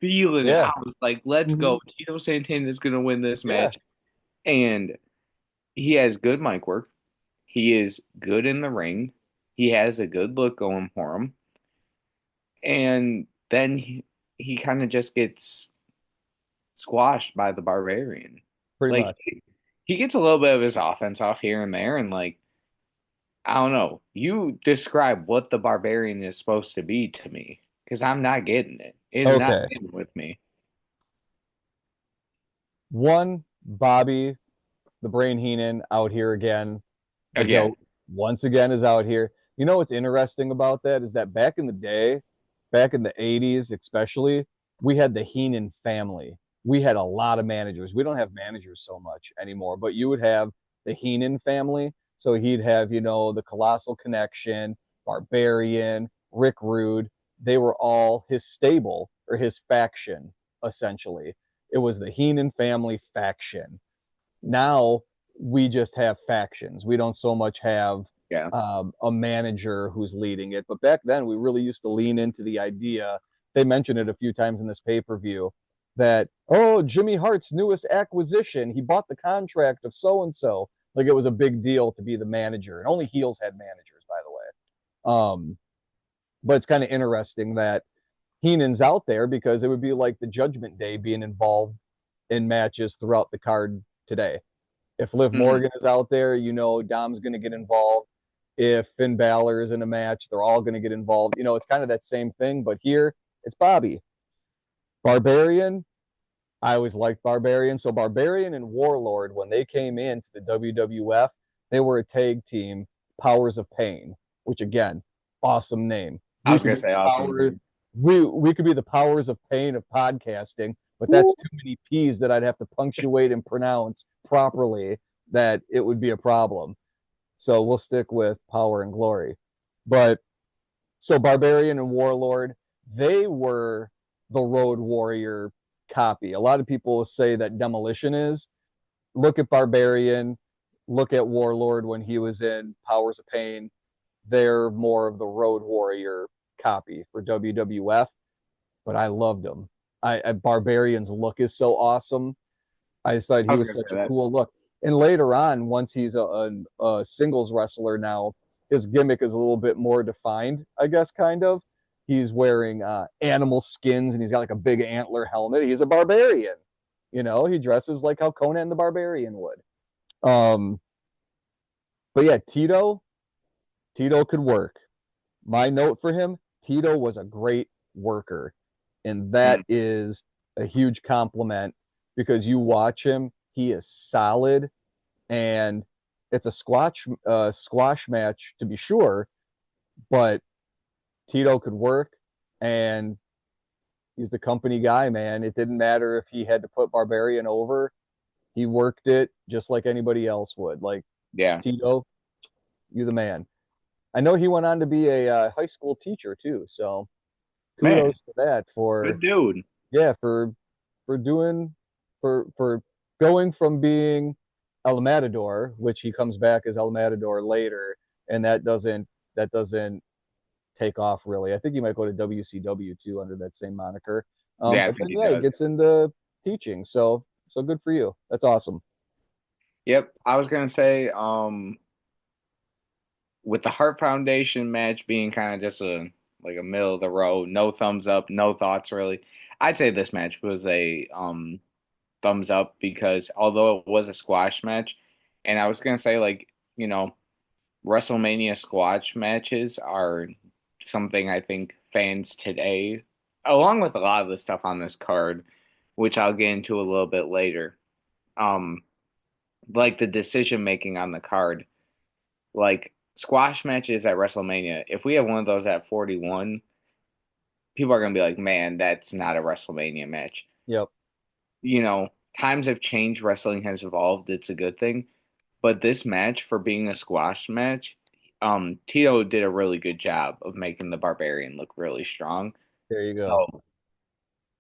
feeling it. yeah, I was like, let's hmm go. Tito Santana is going to win this yeah. match. And he has good mic work. He is good in the ring. He has a good look going for him. And then he kind of just gets squashed by the Barbarian. Pretty Like, much. he gets a little bit of his offense off here and there. And, like, I don't know. You describe what the Barbarian is supposed to be to me because I'm not getting it. It's not Okay. getting with me. One, Bobby, the Brain Heenan, out here again. The Again, GOAT, once again, is out here. You know what's interesting about that is that back in the day, back in the 80s especially, we had the Heenan family. We had a lot of managers. We don't have managers so much anymore, but you would have the Heenan family. So he'd have, the Colossal Connection, Barbarian, Rick Rude. They were all his stable or his faction, essentially. It was the Heenan family faction. Now we just have factions. We don't so much have yeah. a manager who's leading it. But back then, we really used to lean into the idea. They mentioned it a few times in this pay per view that, oh, Jimmy Hart's newest acquisition, he bought the contract of so and so. Like it was a big deal to be the manager. And only heels had managers, by the way. But it's kind of interesting that Heenan's out there because it would be like the Judgment Day being involved in matches throughout the card today. If Liv Hmm. Morgan is out there, Dom's going to get involved. If Finn Balor is in a match, they're all going to get involved. It's kind of that same thing, but here it's Bobby. Barbarian, I always liked Barbarian. So Barbarian and Warlord, when they came into the WWF, they were a tag team, Powers of Pain, which again, awesome name. I We was could gonna be say the awesome. power, we could be the Powers of Pain of podcasting, but that's too many P's that I'd have to punctuate and pronounce properly that it would be a problem. So we'll stick with Power and Glory. But so Barbarian and Warlord, they were the Road Warrior copy. A lot of people say that Demolition is. Look at Barbarian, look at Warlord when he was in Powers of Pain. they're more of the Road Warrior copy for WWF, but I loved him. Barbarian's look is so awesome. I just thought I he was was gonna such say a that. cool look. And later on, once he's a singles wrestler now, his gimmick is a little bit more defined, I guess, kind of. He's wearing animal skins and he's got like a big antler helmet. He's a barbarian. He dresses like how Conan the Barbarian would. Um, but yeah, Tito could work. My note for him, Tito was a great worker. And that Mm, is a huge compliment because you watch him, he is solid and it's a squash match to be sure, but Tito could work and he's the company guy, man. It didn't matter if he had to put Barbarian over. He worked it just like anybody else would. Like yeah, Tito, you the man. I know he went on to be a high school teacher too, so man, kudos to that good for dude. yeah for doing for going from being El Matador, which he comes back as El Matador later, and that doesn't take off really. I think he might go to WCW too under that same moniker. Yeah, I But think then he yeah, he does. gets into teaching. So good for you. That's awesome. Yep, I was gonna say, with the Heart Foundation match being kind of just a like a middle of the road, no thumbs up, no thoughts really. I'd say this match was a thumbs up because although it was a squash match, and I was gonna say like, WrestleMania squash matches are something I think fans today, along with a lot of the stuff on this card, which I'll get into a little bit later, um, like the decision making on the card, like squash matches at WrestleMania. If we have one of those at 41, people are gonna be like, "Man, that's not a WrestleMania match." Yep. Times have changed, wrestling has evolved. It's a good thing. But this match, for being a squash match, Tito did a really good job of making the Barbarian look really strong. There you go. So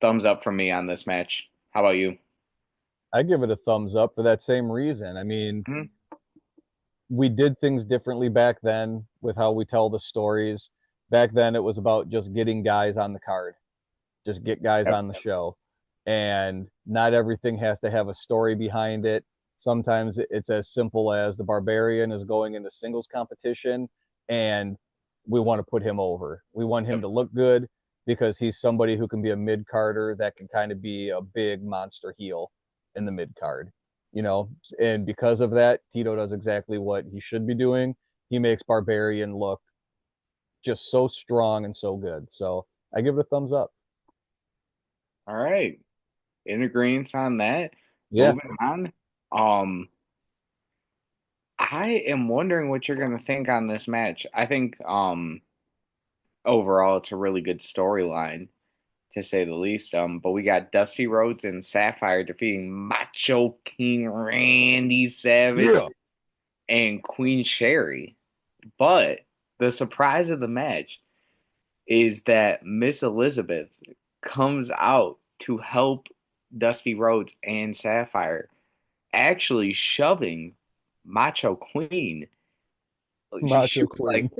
thumbs up from me on this match. How about you? I give it a thumbs up for that same reason. I mean, Mhm. we did things differently back then with how we tell the stories. Back then, it was about just getting guys on the card, just get guys Yep. on the show. And not everything has to have a story behind it. Sometimes it's as simple as the Barbarian is going into singles competition and we want to put him over. We want him Yep. to look good because he's somebody who can be a mid carder that can kind of be a big monster heel in the mid card, you know. And because of that, Tito does exactly what he should be doing. He makes Barbarian look just so strong and so good. So I give it a thumbs up. All right. In agreement on that. Yeah, Moving on. Um, I am wondering what you're gonna think on this match. I think overall it's a really good storyline to say the least. But we got Dusty Rhodes and Sapphire defeating Macho King Randy Savage yeah. and Queen Sherry. But the surprise of the match is that Miss Elizabeth comes out to help Dusty Rhodes and Sapphire, actually shoving Macho Queen. She Macho was like,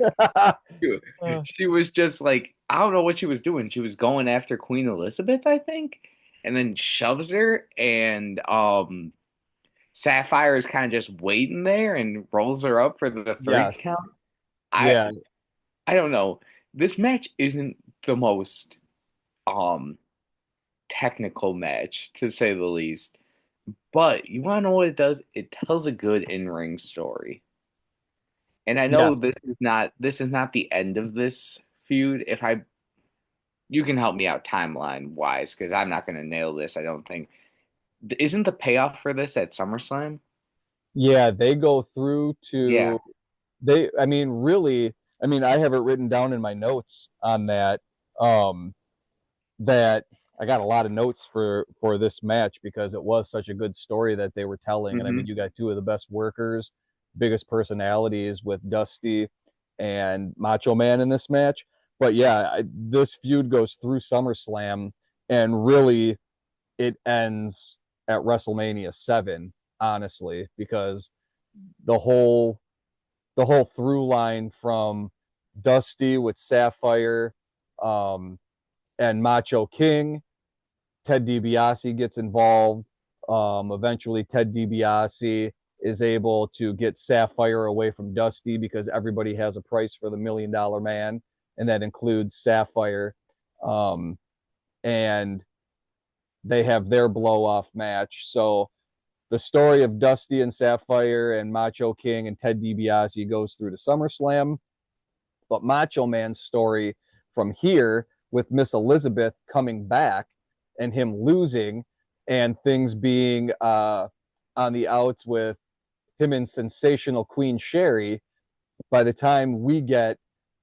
Queen. she was just like, I don't know what she was doing. She was going after Queen Elizabeth, I think, and then shoves her, and Sapphire is kind of just waiting there and rolls her up for the three Yes. count. I Yeah. I don't know. This match isn't the most um technical match to say the least. But you want to know what it does? It tells a good in-ring story. And I know Yes. this is not the end of this feud. If I You can help me out timeline wise because I'm not going to nail this, I don't think. Isn't the payoff for this at SummerSlam? Yeah, they go through Yeah. to I mean, really, I mean, I have it written down in my notes on that. Um, that I got a lot of notes for this match because it was such a good story that they were telling. And I Hmm. mean, you got two of the best workers, biggest personalities with Dusty and Macho Man in this match. But yeah, this feud goes through SummerSlam, and really it ends at WrestleMania 7, honestly, because the whole the whole through line from Dusty with Sapphire and Macho King. Ted DiBiase gets involved. Eventually, Ted DiBiase is able to get Sapphire away from Dusty because everybody has a price for the $1 Million Man, and that includes Sapphire. And they have their blow-off match. So the story of Dusty and Sapphire and Macho King and Ted DiBiase goes through to SummerSlam. But Macho Man's story from here, with Miss Elizabeth coming back and him losing and things being on the outs with him and Sensational Queen Sherry, by the time we get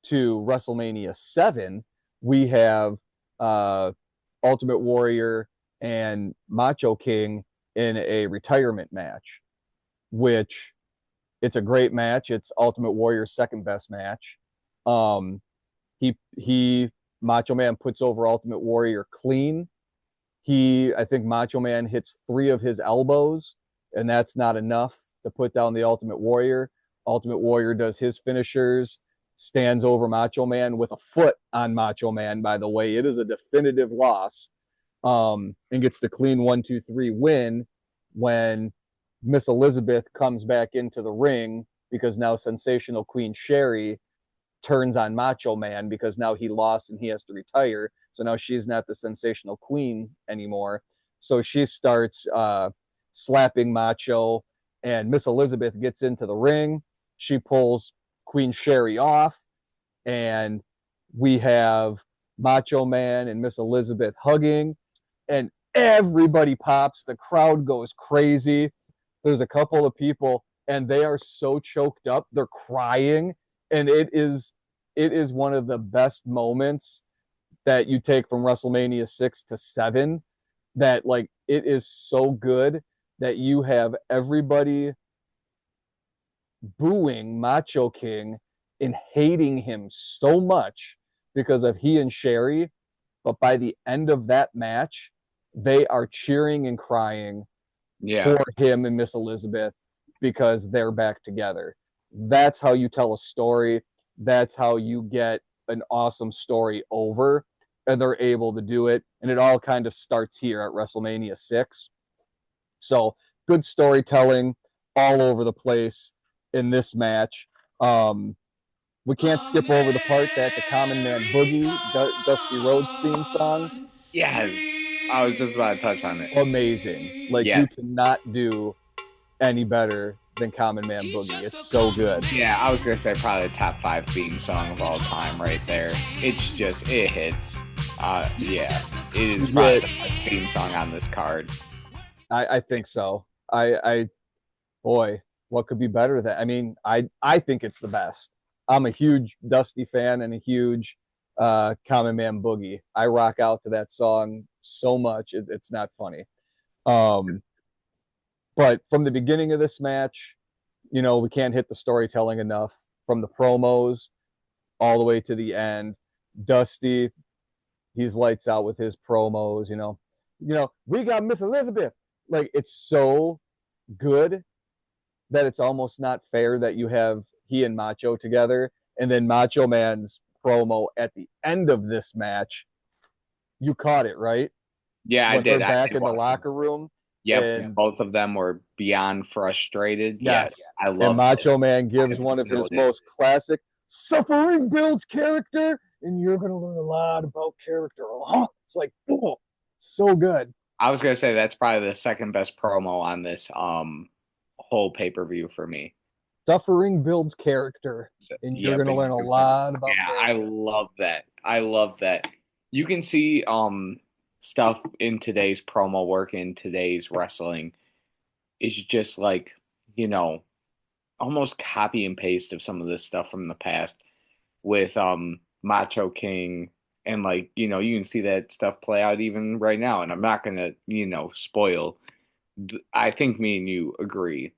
to WrestleMania 7, we have Ultimate Warrior and Macho King in a retirement match, which it's a great match. It's Ultimate Warrior's second best match. He Macho Man puts over Ultimate Warrior clean. I think Macho Man hits 3 of his elbows, and that's not enough to put down the Ultimate Warrior. Ultimate Warrior does his finishers, stands over Macho Man with a foot on Macho Man, by the way. It is a definitive loss, and gets the clean 1-2-3 win when Miss Elizabeth comes back into the ring, because now Sensational Queen Sherry turns on Macho Man because now he lost and he has to retire. So now she's not the Sensational Queen anymore. So she starts slapping Macho, and Miss Elizabeth gets into the ring. She pulls Queen Sherry off, and we have Macho Man and Miss Elizabeth hugging, and everybody pops. The crowd goes crazy. There's a couple of people, and they are so choked up. They're crying, and it is one of the best moments that you take from WrestleMania 6 to 7, that like it is so good that you have everybody booing Macho King and hating him so much because of he and Sherry. But by the end of that match, they are cheering and crying for him and Miss Elizabeth because they're back together. That's how you tell a story. That's how you get an awesome story over, and they're able to do it. And it all kind of starts here at WrestleMania 6. So good storytelling all over the place in this match. We can't skip over the part that the Common Man Boogie, Dusty Rhodes theme song. Yes, I was just about to touch on it. Amazing. Like, you cannot do any better than Common Man Boogie. It's so good. Yeah, I was going to say probably the top 5 theme song of all time right there. It's just, it hits. Yeah, it is probably the best theme song on this card. I think so. Boy, what could be better than? I mean, I think it's the best. I'm a huge Dusty fan and a huge Common Man Boogie. I rock out to that song so much, it's not funny. But from the beginning of this match, you know, we can't hit the storytelling enough. From the promos all the way to the end, Dusty, he's lights out with his promos. You know, we got Miss Elizabeth. Like, it's so good that it's almost not fair that you have he and Macho together, and then Macho Man's promo at the end of this match. You caught it, right? Yeah, when I did. They're back in the locker room. Yep, and both of them were beyond frustrated. Yes, I love and Macho Man gives one of his most classic, suffering builds character, and you're going to learn a lot about character. It's like, oh, so good. I was going to say that's probably the second best promo on this whole pay-per-view for me. Suffering builds character, and you're going to learn a lot about character. I love that. I love that. You can see stuff in today's promo work, in today's wrestling, is just like, you know, almost copy and paste of some of this stuff from the past with Macho King, and like, you know, you can see that stuff play out even right now. And I'm not gonna, you know, spoil. I think me and you agree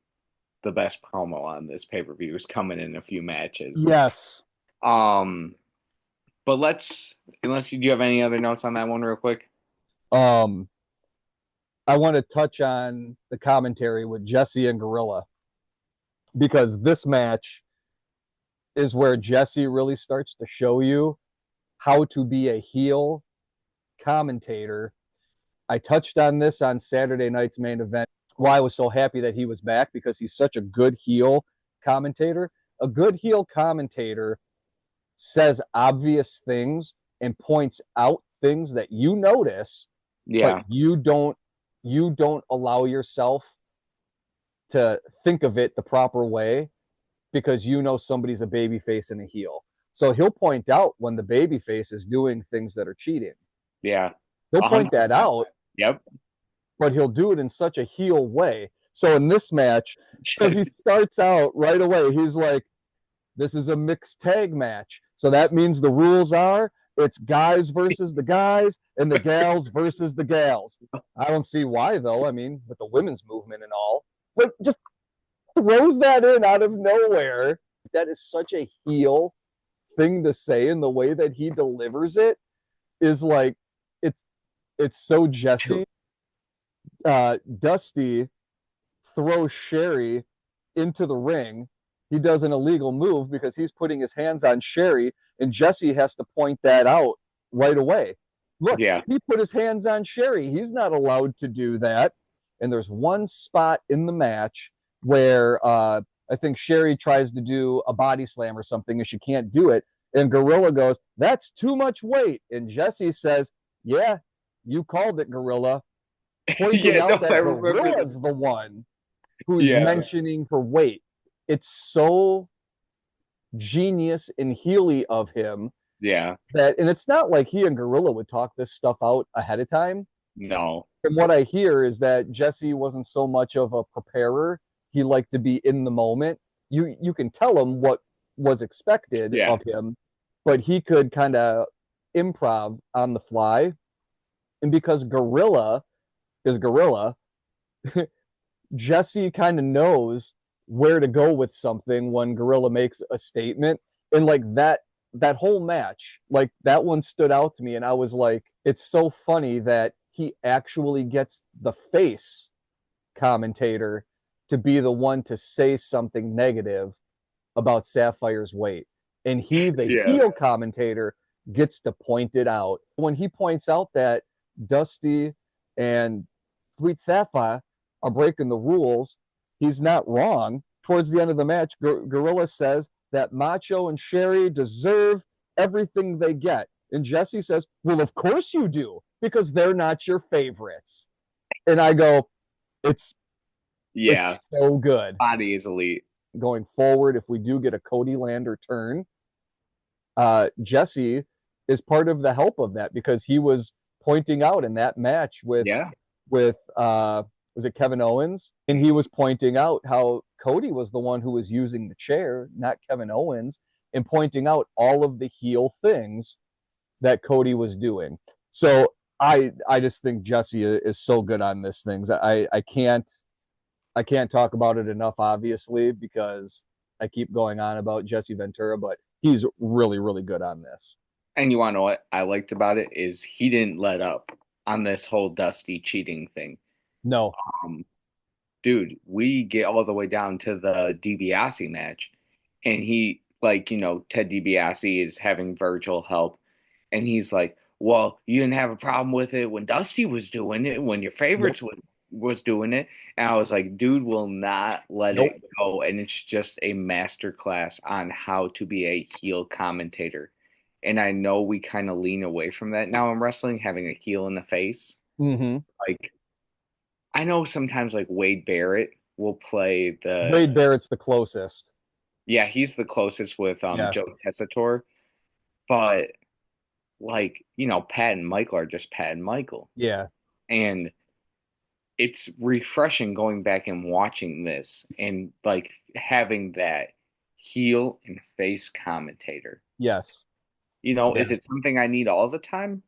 the best promo on this pay-per-view is coming in a few matches. Yes. But unless you do have any other notes on that one real quick. I want to touch on the commentary with Jesse and Gorilla, because this match is where Jesse really starts to show you how to be a heel commentator. I touched on this on Saturday night's main event, why I was so happy that he was back, because he's such a good heel commentator. A good heel commentator says obvious things and points out things that you notice, Yeah. but you don't allow yourself to think of it the proper way, because you know somebody's a baby face and a heel. So he'll point out when the baby face is doing things that are cheating. Yeah. He'll point that 100%. out, Yep. but he'll do it in such a heel way. So in this match, so he starts out right away. He's like, this is a mixed tag match. So that means the rules are it's guys versus the guys and the gals versus the gals. I don't see why, though. I mean, with the women's movement and all. But just throws that in out of nowhere. That is such a heel thing to say, and the way that he delivers it is like, it's so Jesse. Dusty throws Sherry into the ring. He does an illegal move because he's putting his hands on Sherry, and Jesse has to point that out right away. Look, Yeah. he put his hands on Sherry. He's not allowed to do that. And there's one spot in the match where I think Sherry tries to do a body slam or something, and she can't do it. And Gorilla goes, "That's too much weight." And Jesse says, "Yeah, you called it, Gorilla." Pointing out that Gorilla's the one who's mentioning her weight. It's so genius and heely of him. Yeah. And it's not like he and Gorilla would talk this stuff out ahead of time. No. From what I hear is that Jesse wasn't so much of a preparer. He liked to be in the moment. You can tell him what was expected of him, but he could kind of improv on the fly. And because Gorilla is Gorilla, Jesse kind of knows where to go with something when Gorilla makes a statement. And like that whole match, like that one stood out to me, and I was like, it's so funny that he actually gets the face commentator to be the one to say something negative about Sapphire's weight, and he, the heel commentator, gets to point it out. When he points out that Dusty and Sweet Sapphire are breaking the rules, he's not wrong. Towards the end of the match, Gorilla says that Macho and Sherry deserve everything they get. And Jesse says, well, of course you do, because they're not your favorites. And I go, it's so good. Body is elite. Going forward, if we do get a Cody Lander turn, Jesse is part of the help of that, because he was pointing out in that match with was it Kevin Owens? And he was pointing out how Cody was the one who was using the chair, not Kevin Owens, and pointing out all of the heel things that Cody was doing. So I just think Jesse is so good on this things. I can't talk about it enough, obviously, because I keep going on about Jesse Ventura, but he's really, really good on this. And you want to know what I liked about it is he didn't let up on this whole Dusty cheating thing. No. Dude, we get all the way down to the DiBiase match, and he, like, Ted DiBiase is having Virgil help, and he's like, well, you didn't have a problem with it when Dusty was doing it, when your favorites was doing it. And I was like, dude will not let it go. And it's just a master class on how to be a heel commentator. And I know we kind of lean away from that now in wrestling, having a heel in the face. Mm-hmm. Like, I know sometimes like Wade Barrett will play the... Wade Barrett's the closest. Yeah, he's the closest with Joe Tessitore. But, like, Pat and Michael are just Pat and Michael. Yeah. And it's refreshing going back and watching this and, like, having that heel and face commentator. Yes. Is it something I need all the time?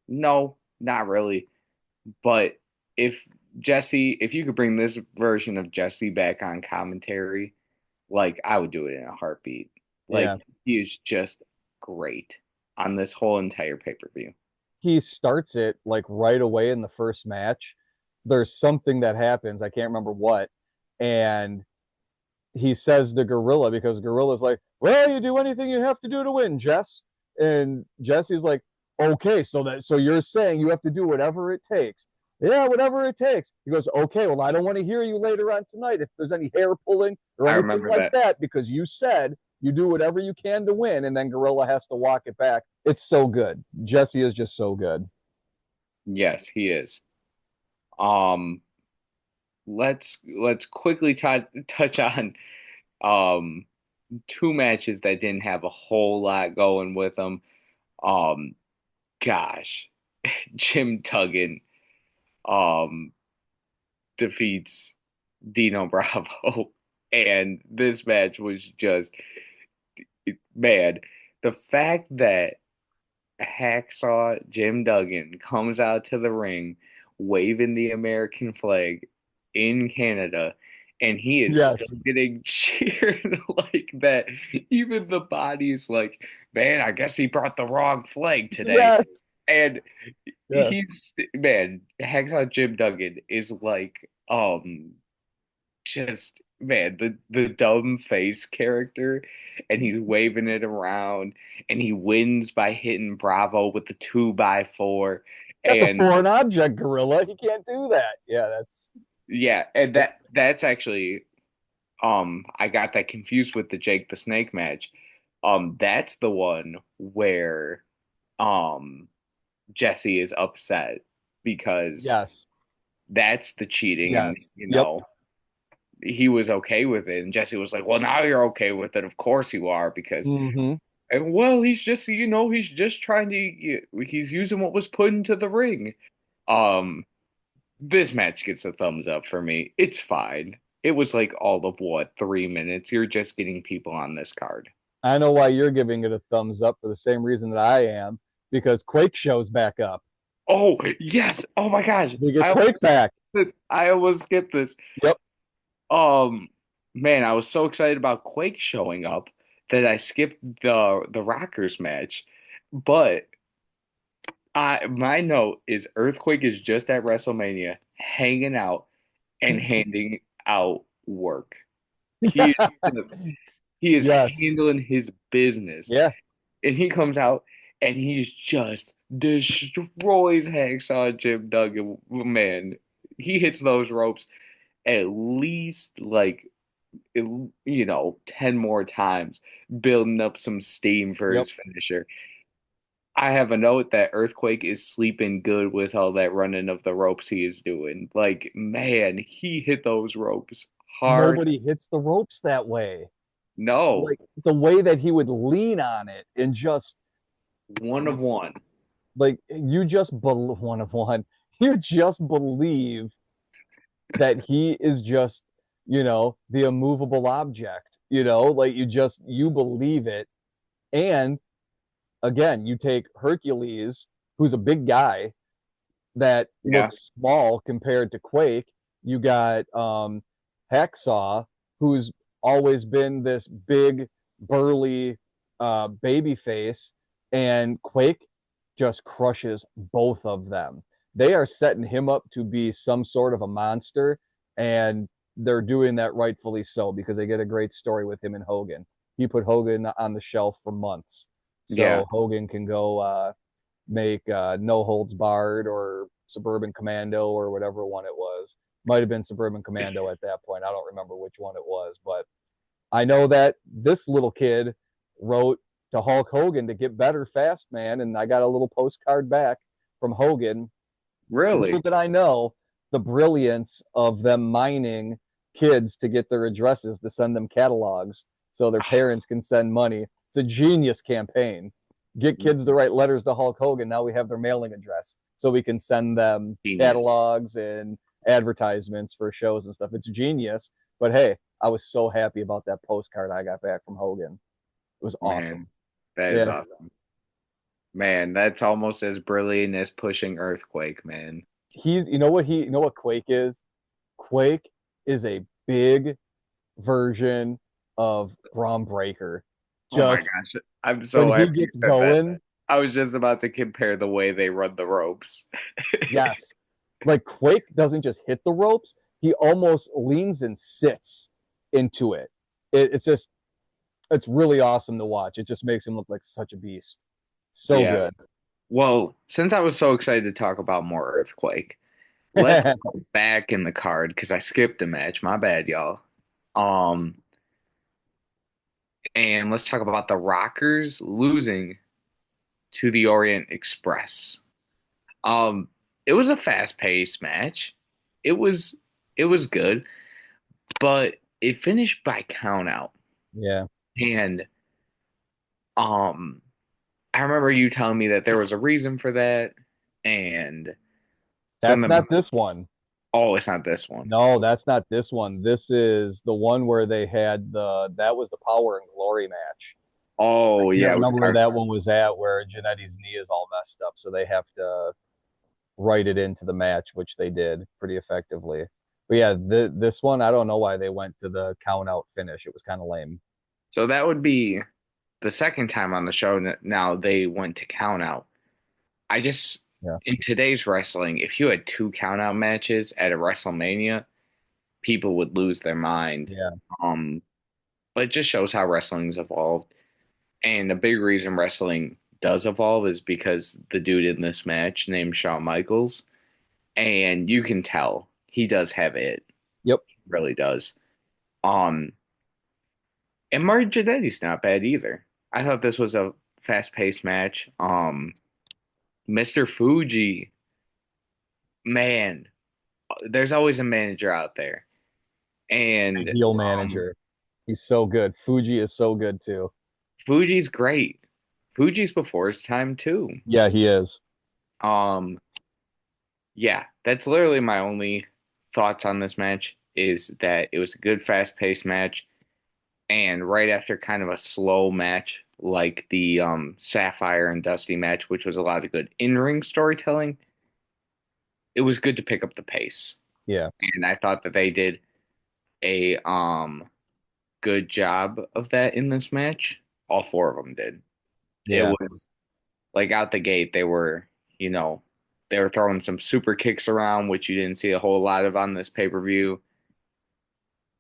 No, not really. But if you could bring this version of Jesse back on commentary, like, I would do it in a heartbeat. Like, he is just great on this whole entire pay-per-view. He starts it like right away in the first match. There's something that happens, I can't remember what, and he says to Gorilla, because Gorilla's like, well, you do anything you have to do to win, Jess. And Jesse's like, okay, so you're saying you have to do whatever it takes. Yeah, whatever it takes. He goes, okay, well, I don't want to hear you later on tonight if there's any hair pulling or I anything remember like that. that, because you said you do whatever you can to win, and then Gorilla has to walk it back. It's so good. Jesse is just so good. Yes, he is. Um, let's quickly touch on um two matches that didn't have a whole lot going with them. Um, gosh, Jim Duggan um defeats Dino Bravo, and this match was just man. The fact that Hacksaw Jim Duggan comes out to the ring waving the American flag in Canada, and he is still Yes. getting cheered like that. Even the body's like, man, I guess he brought the wrong flag today. Yes. And Yes. man, Hacksaw Jim Duggan is like, just man, the dumb face character, and he's waving it around, and he wins by hitting Bravo with the 2x4, That's a and foreign object, Gorilla. He can't do that. Yeah, that's yeah, and that's actually I got that confused with the Jake the Snake match. That's the one where um Jesse is upset because yes. that's the cheating, and Yes. Yep. he was okay with it, and Jesse was like, "Well, now you're okay with it. Of course you are, because Mm-hmm. and well, he's just he's just trying to he's using what was put into the ring." Um, this match gets a thumbs up for me. It's fine. It was like all of what, 3 minutes? You're just getting people on this card. I know why you're giving it a thumbs up for the same reason that I am, because Quake shows back up. Oh yes! Oh my gosh! We get Quake back. I almost skipped this. Yep. Um, man, I was so excited about Quake showing up that I skipped the Rockers match. But I my note is Earthquake is just at WrestleMania, hanging out and handing out work. He is he is Yes. handling his business, Yeah. and he comes out and he's just destroys Hacksaw Jim Duggan. Man, he hits those ropes at least like 10 more times, building up some steam for Yep. his finisher. I have a note that Earthquake is sleeping good with all that running of the ropes he is doing. Like, man, he hit those ropes hard. Nobody hits the ropes that way. No, Like the way that he would lean on it and just one of one. like you just one of one. You just believe that he is just, the immovable object, like you believe it. And again, you take Hercules, who's a big guy that Yeah, looks small compared to Quake. You got Hacksaw, who's always been this big, burly baby face, and Quake just crushes both of them. They are setting him up to be some sort of a monster, and they're doing that rightfully so because they get a great story with him and Hogan. He put Hogan on the shelf for months, yeah. so Hogan can go make No Holds Barred or Suburban Commando or whatever one it was. Might have been Suburban Commando at that point. I don't remember which one it was, but I know that this little kid wrote to Hulk Hogan to get better fast, man. And I got a little postcard back from Hogan. Little Really? did I know the brilliance of them mining kids to get their addresses to send them catalogs so their parents can send money. It's a genius campaign. Get kids to write letters to Hulk Hogan. Now we have their mailing address so we can send them Genius. catalogs and advertisements for shows and stuff. It's genius. But hey, I was so happy about that postcard I got back from Hogan. It was awesome. Man, that is Yeah. awesome. Man, that's almost as brilliant as pushing Earthquake, man. You know what Quake is? Quake is a big version of Braun Breaker. Oh my Just gosh. I'm when so he happy you gets said that. going, I was just about to compare the way they run the ropes. yes. Like Quake doesn't just hit the ropes, he almost leans and sits into it. It's just it's really awesome to watch. It just makes him look like such a beast. So Yeah. good. Well, since I was so excited to talk about more Earthquake, let's go back in the card because I skipped a match. My bad, y'all. Um, and let's talk about the Rockers losing to the Orient Express. Um, it was a fast-paced match. It was it was good, but it finished by count out. Yeah. And um, I remember you telling me that there was a reason for that, and some That's of not this one. oh, it's not this one. No, that's not this one. This is the one where they had that was the Power and Glory match. I Oh can't yeah, we remember where talked. that one was at, where Janetti's knee is all messed up, so they have to write it into the match, which they did pretty effectively. But yeah, this one, I don't know why they went to the count out finish. It was kind of lame. So that would be the second time on the show now they went to count out. I just Yeah. in today's wrestling, if you had two count out matches at a WrestleMania, people would lose their mind. Yeah. Um, but it just shows how wrestling's evolved. And a big reason wrestling does evolve is because the dude in this match named Shawn Michaels, and you can tell he does have it. Yep. He really does. Um, and Marty Jannetty's not bad either. I thought this was a fast-paced match. Mr. Fuji, man, there's always a manager out there. And Heel manager. He's so good. Fuji is so good too. Fuji's great. Fuji's before his time too. Yeah, he is. Um, yeah, that's literally my only thoughts on this match is that it was a good fast-paced match and right after kind of a slow match like the Sapphire and Dusty match, which was a lot of good in-ring storytelling, it was good to pick up the pace. Yeah. And I thought that they did a good job of that in this match. All four of them did. It Yeah. was like out the gate, you know, they were throwing some super kicks around, which you didn't see a whole lot of on this pay-per-view.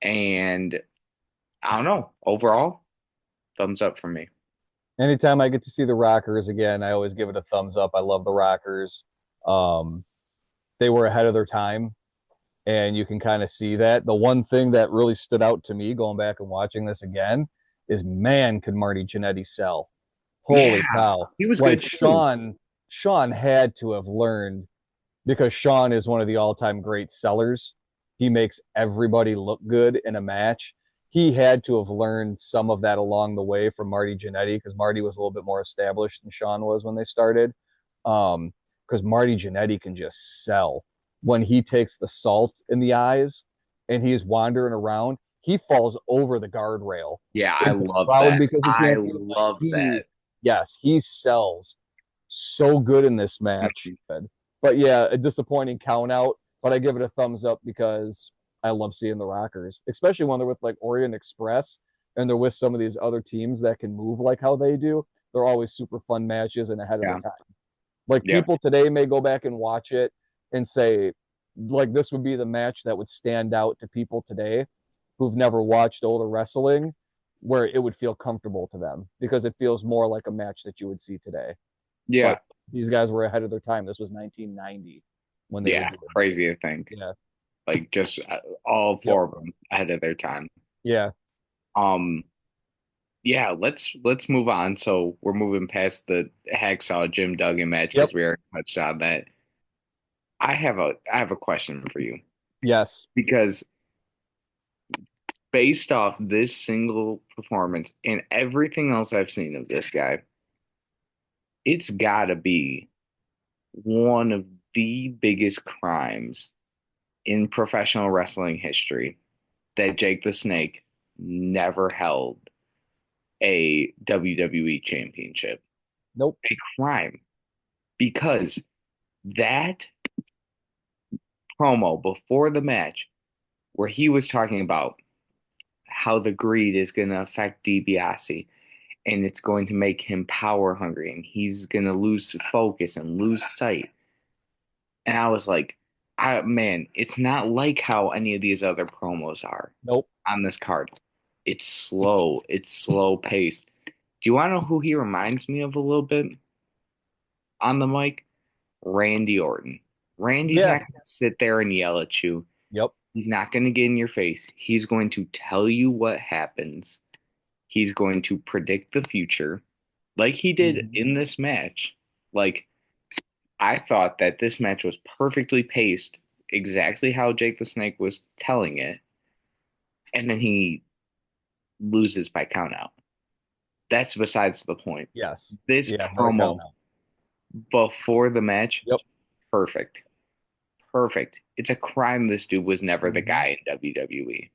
And I don't know, overall, thumbs up for me. Anytime I get to see the Rockers again, I always give it a thumbs up. I love the Rockers. Um, they were ahead of their time, and you can kind of see that. The one thing that really stood out to me going back and watching this again is, man, could Marty Jannetty sell? Yeah, Holy cow. he was Like good too. Sean had to have learned, because Sean is one of the all-time great sellers. He makes everybody look good in a match. He had to have learned some of that along the way from Marty Jannetty, because Marty was a little bit more established than Sean was when they started. Because Marty Jannetty can just sell. When he takes the salt in the eyes and he's wandering around, he falls over the guardrail Yeah, I into the love crowd that. because he I can't see it. Like love that. yes, he sells so good in this match. But yeah, a disappointing count out. But I give it a thumbs up because I love seeing the Rockers, especially when they're with like Orient Express and they're with some of these other teams that can move like how they do. They're always super fun matches and ahead of their Yeah, time. Like yeah, people today may go back and watch it and say, like, this would be the match that would stand out to people today who've never watched older wrestling, where it would feel comfortable to them because it feels more like a match that you would see today. yeah, But these guys were ahead of their time. This was 1990 when they were yeah. doing it. Crazy to think. Yeah. Like just all Yep. four of them ahead of their time. Yeah. Um, yeah, let's move on. So we're moving past the Hacksaw Jim Duggan match Yep. because we already touched on that. I have a question for you Yes. because based off this single performance and everything else I've seen of this guy, it's gotta be one of the biggest crimes in professional wrestling history that Jake the Snake never held a WWE championship. Nope. A crime. Because that promo before the match, where he was talking about how the greed is going to affect DiBiase and it's going to make him power hungry and he's going to lose focus and lose sight. And I was like, man, it's not like how any of these other promos are Nope. on this card. It's slow. It's slow paced. Do you want to know who he reminds me of a little bit on the mic? Randy Orton. Randy's Yeah. not going to sit there and yell at you. Yep. He's not going to get in your face. He's going to tell you what happens. He's going to predict the future like he did Mhm. in this match. Like, I thought that this match was perfectly paced, exactly how Jake the Snake was telling it, and then he loses by countout. That's besides the point. Yes. This Yeah. Another count promo out. before the match, Yep. perfect. Perfect. It's a crime this dude was never the Mhm. guy in WWE.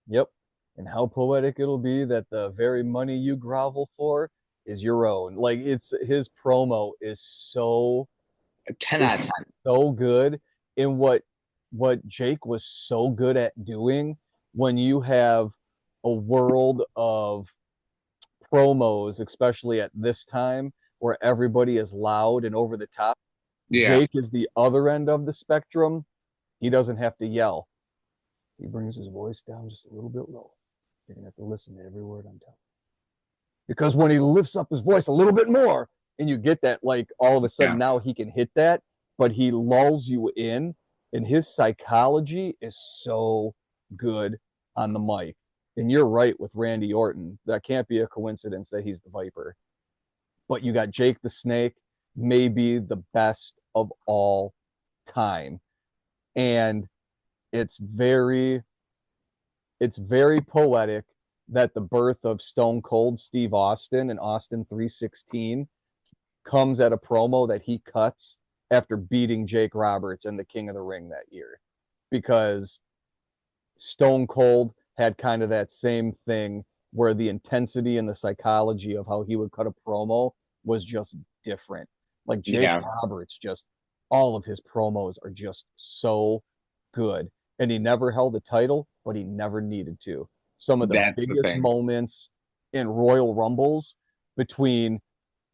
Yep. And how poetic it'll be that the very money you grovel for is your own. Like it's his promo A 10 out of is 10. so good in what Jake was so good at doing when you have a world of promos, especially at this time where everybody is loud and over the top. Yeah, Jake is the other end of the spectrum. He doesn't have to yell. He brings his voice down just a little bit low. You're gonna have to listen to every word I'm telling. Because when he lifts up his voice a little bit more, and you get that, like all of a sudden yeah, now he can hit that, but he lulls you in, and his psychology is so good on the mic. And you're right with Randy Orton. That can't be a coincidence that he's the Viper. But you got Jake the Snake, maybe the best of all time. And it's very it's very poetic that the birth of Stone Cold Steve Austin and Austin 316 comes at a promo that he cuts after beating Jake Roberts and the King of the Ring that year. Because Stone Cold had kind of that same thing where the intensity and the psychology of how he would cut a promo was just different. Like Jake yeah. Roberts, just all of his promos are just so good. And he never held a title, but he never needed to. Some of the That's the biggest thing. moments in Royal Rumbles between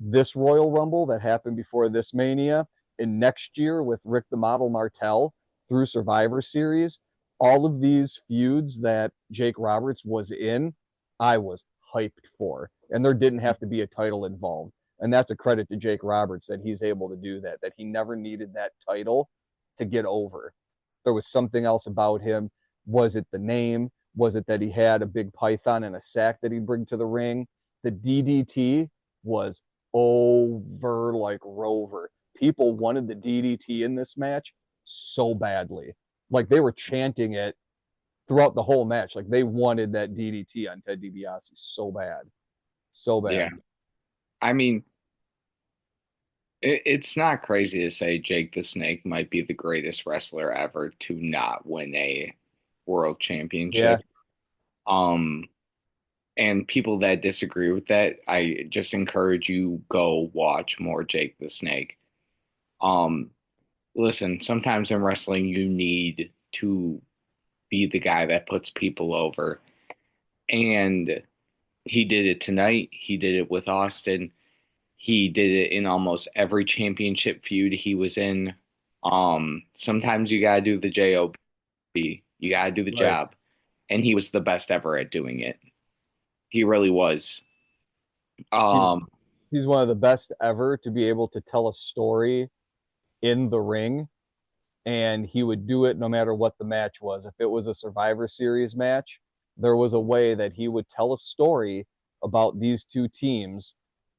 this Royal Rumble that happened before this Mania and next year with Rick the Model Martel through Survivor Series, all of these feuds that Jake Roberts was in, I was hyped for. And there didn't have to be a title involved. And that's a credit to Jake Roberts that he's able to do that, that he never needed that title to get over. There was something else about him. Was it the name? Was it that he had a big python and a sack that he'd bring to the ring? The DDT was over like Rover. People wanted the DDT in this match so badly. Like they were chanting it throughout the whole match. Like they wanted that DDT on Ted DiBiase so bad. So Yeah. bad. I mean, it's not crazy to say Jake the Snake might be the greatest wrestler ever to not win a world Yeah. championship. Um, and people that disagree with that, I just encourage you go watch more Jake the Snake. Um, Listen, sometimes in wrestling you need to be the guy that puts people over. And he did it tonight. He did it with Austin. He did it in almost every championship feud he was in. Sometimes you gotta do the job. You gotta do the Right. job. And he was the best ever at doing it. He really was. He's Um, he's one of the best ever to be able to tell a story in the ring, and he would do it no matter what the match was. If it was a Survivor Series match, there was a way that he would tell a story about these two teams,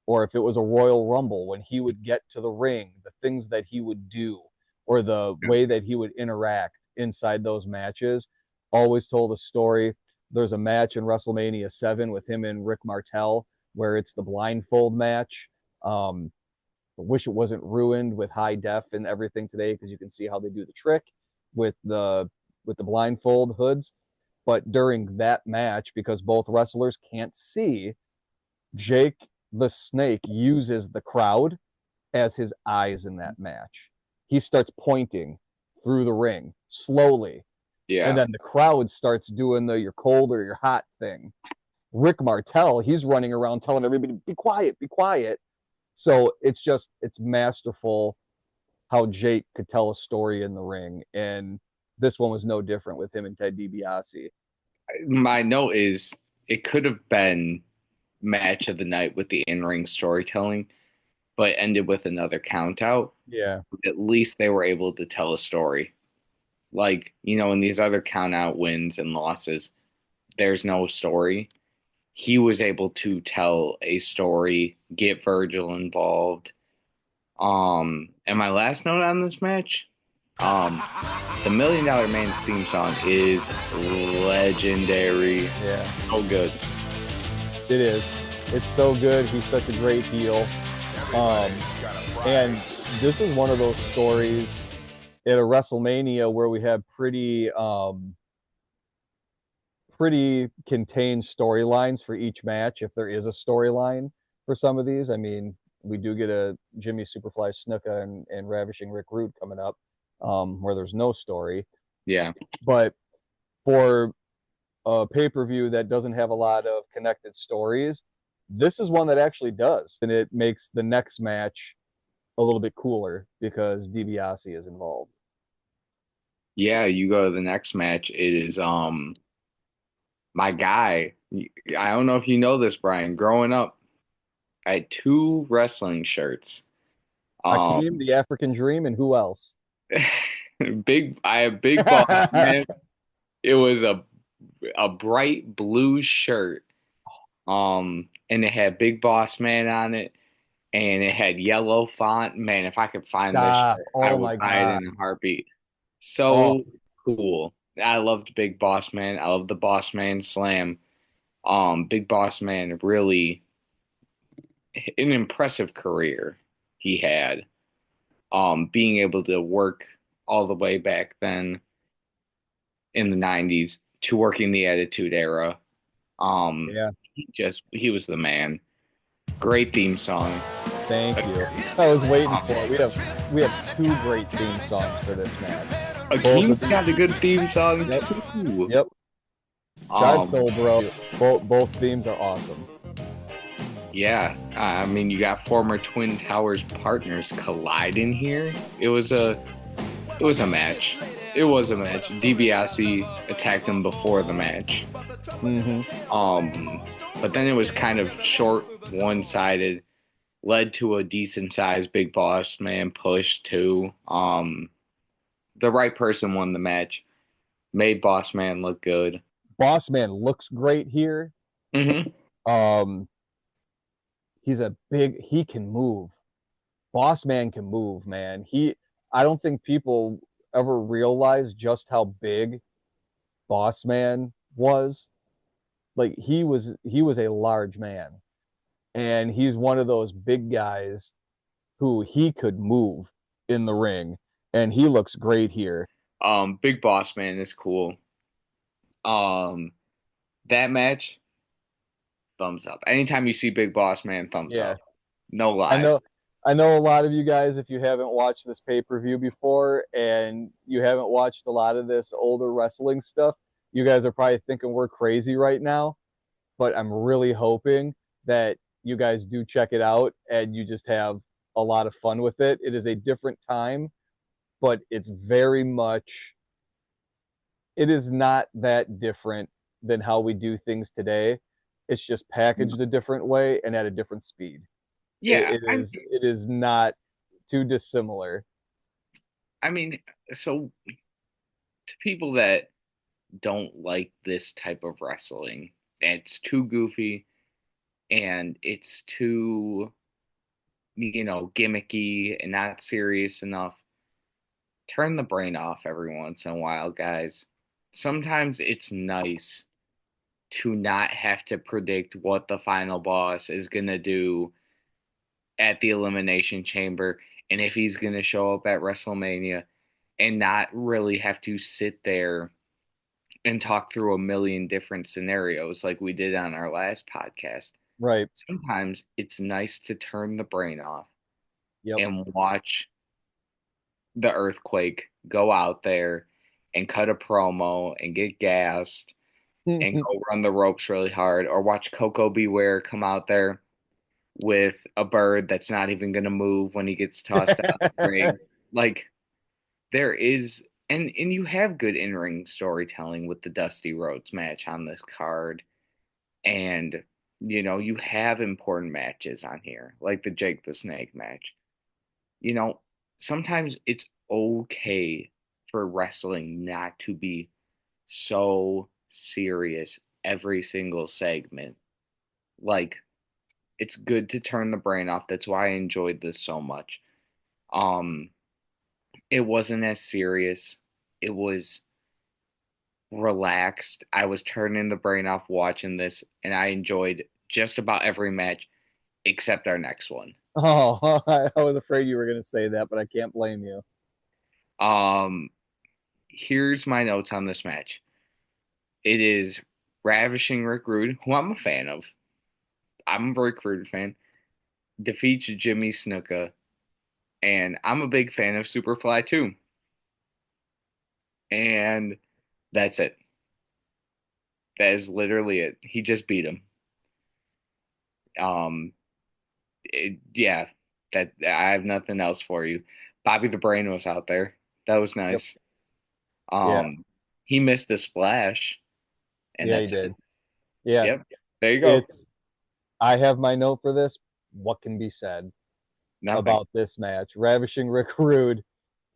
or if it was a Royal Rumble, when he would get to the ring, the things that he would do, or the way that he would interact inside those matches, always told a story. There's a match in WrestleMania 7 with him and Rick Martel where it's the blindfold match. Um, I wish it wasn't ruined with high def and everything today because you can see how they do the trick with the blindfold hoods. But during that match, because both wrestlers can't see, Jake the Snake uses the crowd as his eyes in that match. He starts pointing through the ring slowly, and yeah, then the crowd starts doing the you're cold or you're hot thing. Rick Martel, he's running around telling everybody, be quiet, be quiet. So it's masterful how Jake could tell a story in the ring. And this one was no different with him and Ted DiBiase. my note is it could have been match of the night with the in-ring storytelling, but ended with another count out. Yeah. At least they were able to tell a story. Like, in these other count out wins and losses, there's no story. He was able to tell a story, get Virgil involved. And my last note on this match, um, the $1 Million Man's theme song is legendary. Yeah. So good. It is. It's so good. He's such a great heel. And this is one of those stories at a WrestleMania where we have pretty contained storylines for each match, if there is a storyline for some of these. I mean, we do get a Jimmy Superfly Snuka and Ravishing Rick Rude coming up, where there's no story. Yeah. But for a pay-per-view that doesn't have a lot of connected stories, this is one that actually does. And it makes the next match a little bit cooler because DiBiase is involved. Yeah, you go to the next match. It is my guy. I don't know if you know this, Brian. Growing up, I had two wrestling shirts. Hakeem, Um the African Dream, and who else? I have Big Boss Man. It was a bright blue shirt. And it had Big Boss Man on it, and it had yellow font. Man, if I could find this shirt, I Oh would my buy it God. in a heartbeat. Oh, So cool. I loved Big Boss Man. I loved the Boss Man Slam. Big Boss Man really an impressive career he had. Being able to work all the way back then in the 90s to working the Attitude Era. yeah. He was the man. Great theme song. Thank you. I was waiting for it. We have two great theme songs for this match. Akeem's got a good theme song Yep. too. Yep. Jive Um, Soul, bro. Both themes are awesome. yeah, I mean, you got former Twin Towers partners colliding here. It was a match. It was a match. DiBiase attacked him before the match. But then it was kind of short, one-sided, led to a decent-sized Big Boss Man push too. The right person won the match, made Boss Man look good. Boss Man looks great here. Mm-hmm. He can move. Boss Man can move, man. I don't think people ever realize just how big Boss Man was. Like he was a large man, and he's one of those big guys who he could move in the ring, and he looks great here. Big Boss Man is cool. Um, that match, thumbs up. Anytime you see Big Boss Man, thumbs Yeah. up. No I lie. know a lot of you guys, if you haven't watched this pay-per-view before and you haven't watched a lot of this older wrestling stuff, you guys are probably thinking we're crazy right now, but I'm really hoping that you guys do check it out and you just have a lot of fun with it. It is a different time, but it is not that different than how we do things today. It's just packaged a different way and at a different speed. Yeah, It is not too dissimilar. I mean, so to people that don't like this type of wrestling, it's too goofy and it's too, gimmicky and not serious enough. Turn the brain off every once in a while, guys. Sometimes it's nice to not have to predict what the final boss is going to do at the Elimination Chamber and if he's going to show up at WrestleMania and not really have to sit there and talk through a million different scenarios like we did on our last podcast. Right. Sometimes it's nice to turn the brain off Yep. and watch the earthquake go out there and cut a promo and get gassed and go run the ropes really hard, or watch Coco Beware come out there with a bird that's not even going to move when he gets tossed out of the ring. Like, there is, and you have good in-ring storytelling with the Dusty Rhodes match on this card. And, you have important matches on here, like the Jake the Snake match. You know, Sometimes it's okay for wrestling not to be so serious every single segment. Like, it's good to turn the brain off. That's why I enjoyed this so much. Um, it wasn't as serious. It was relaxed. I was turning the brain off watching this, and I enjoyed just about every match except our next one. Oh, I was afraid you were going to say that, but I can't blame you. Um, Here's my notes on this match. It is Ravishing Rick Rude, who I'm a fan of. I'm a Rick Rude fan. Defeats Jimmy Snuka, and I'm a big fan of Superfly too. And that's it. That is literally it. He just beat him. Um, yeah, that I have nothing else for you. Bobby the Brain was out there. That was Yep. nice. Yeah. Um, he missed a splash, and Yeah, he that's it. did. Yeah. Yep. There you go. It's, I have my note for this. What can be said Nothing. about this match? Ravishing Rick Rude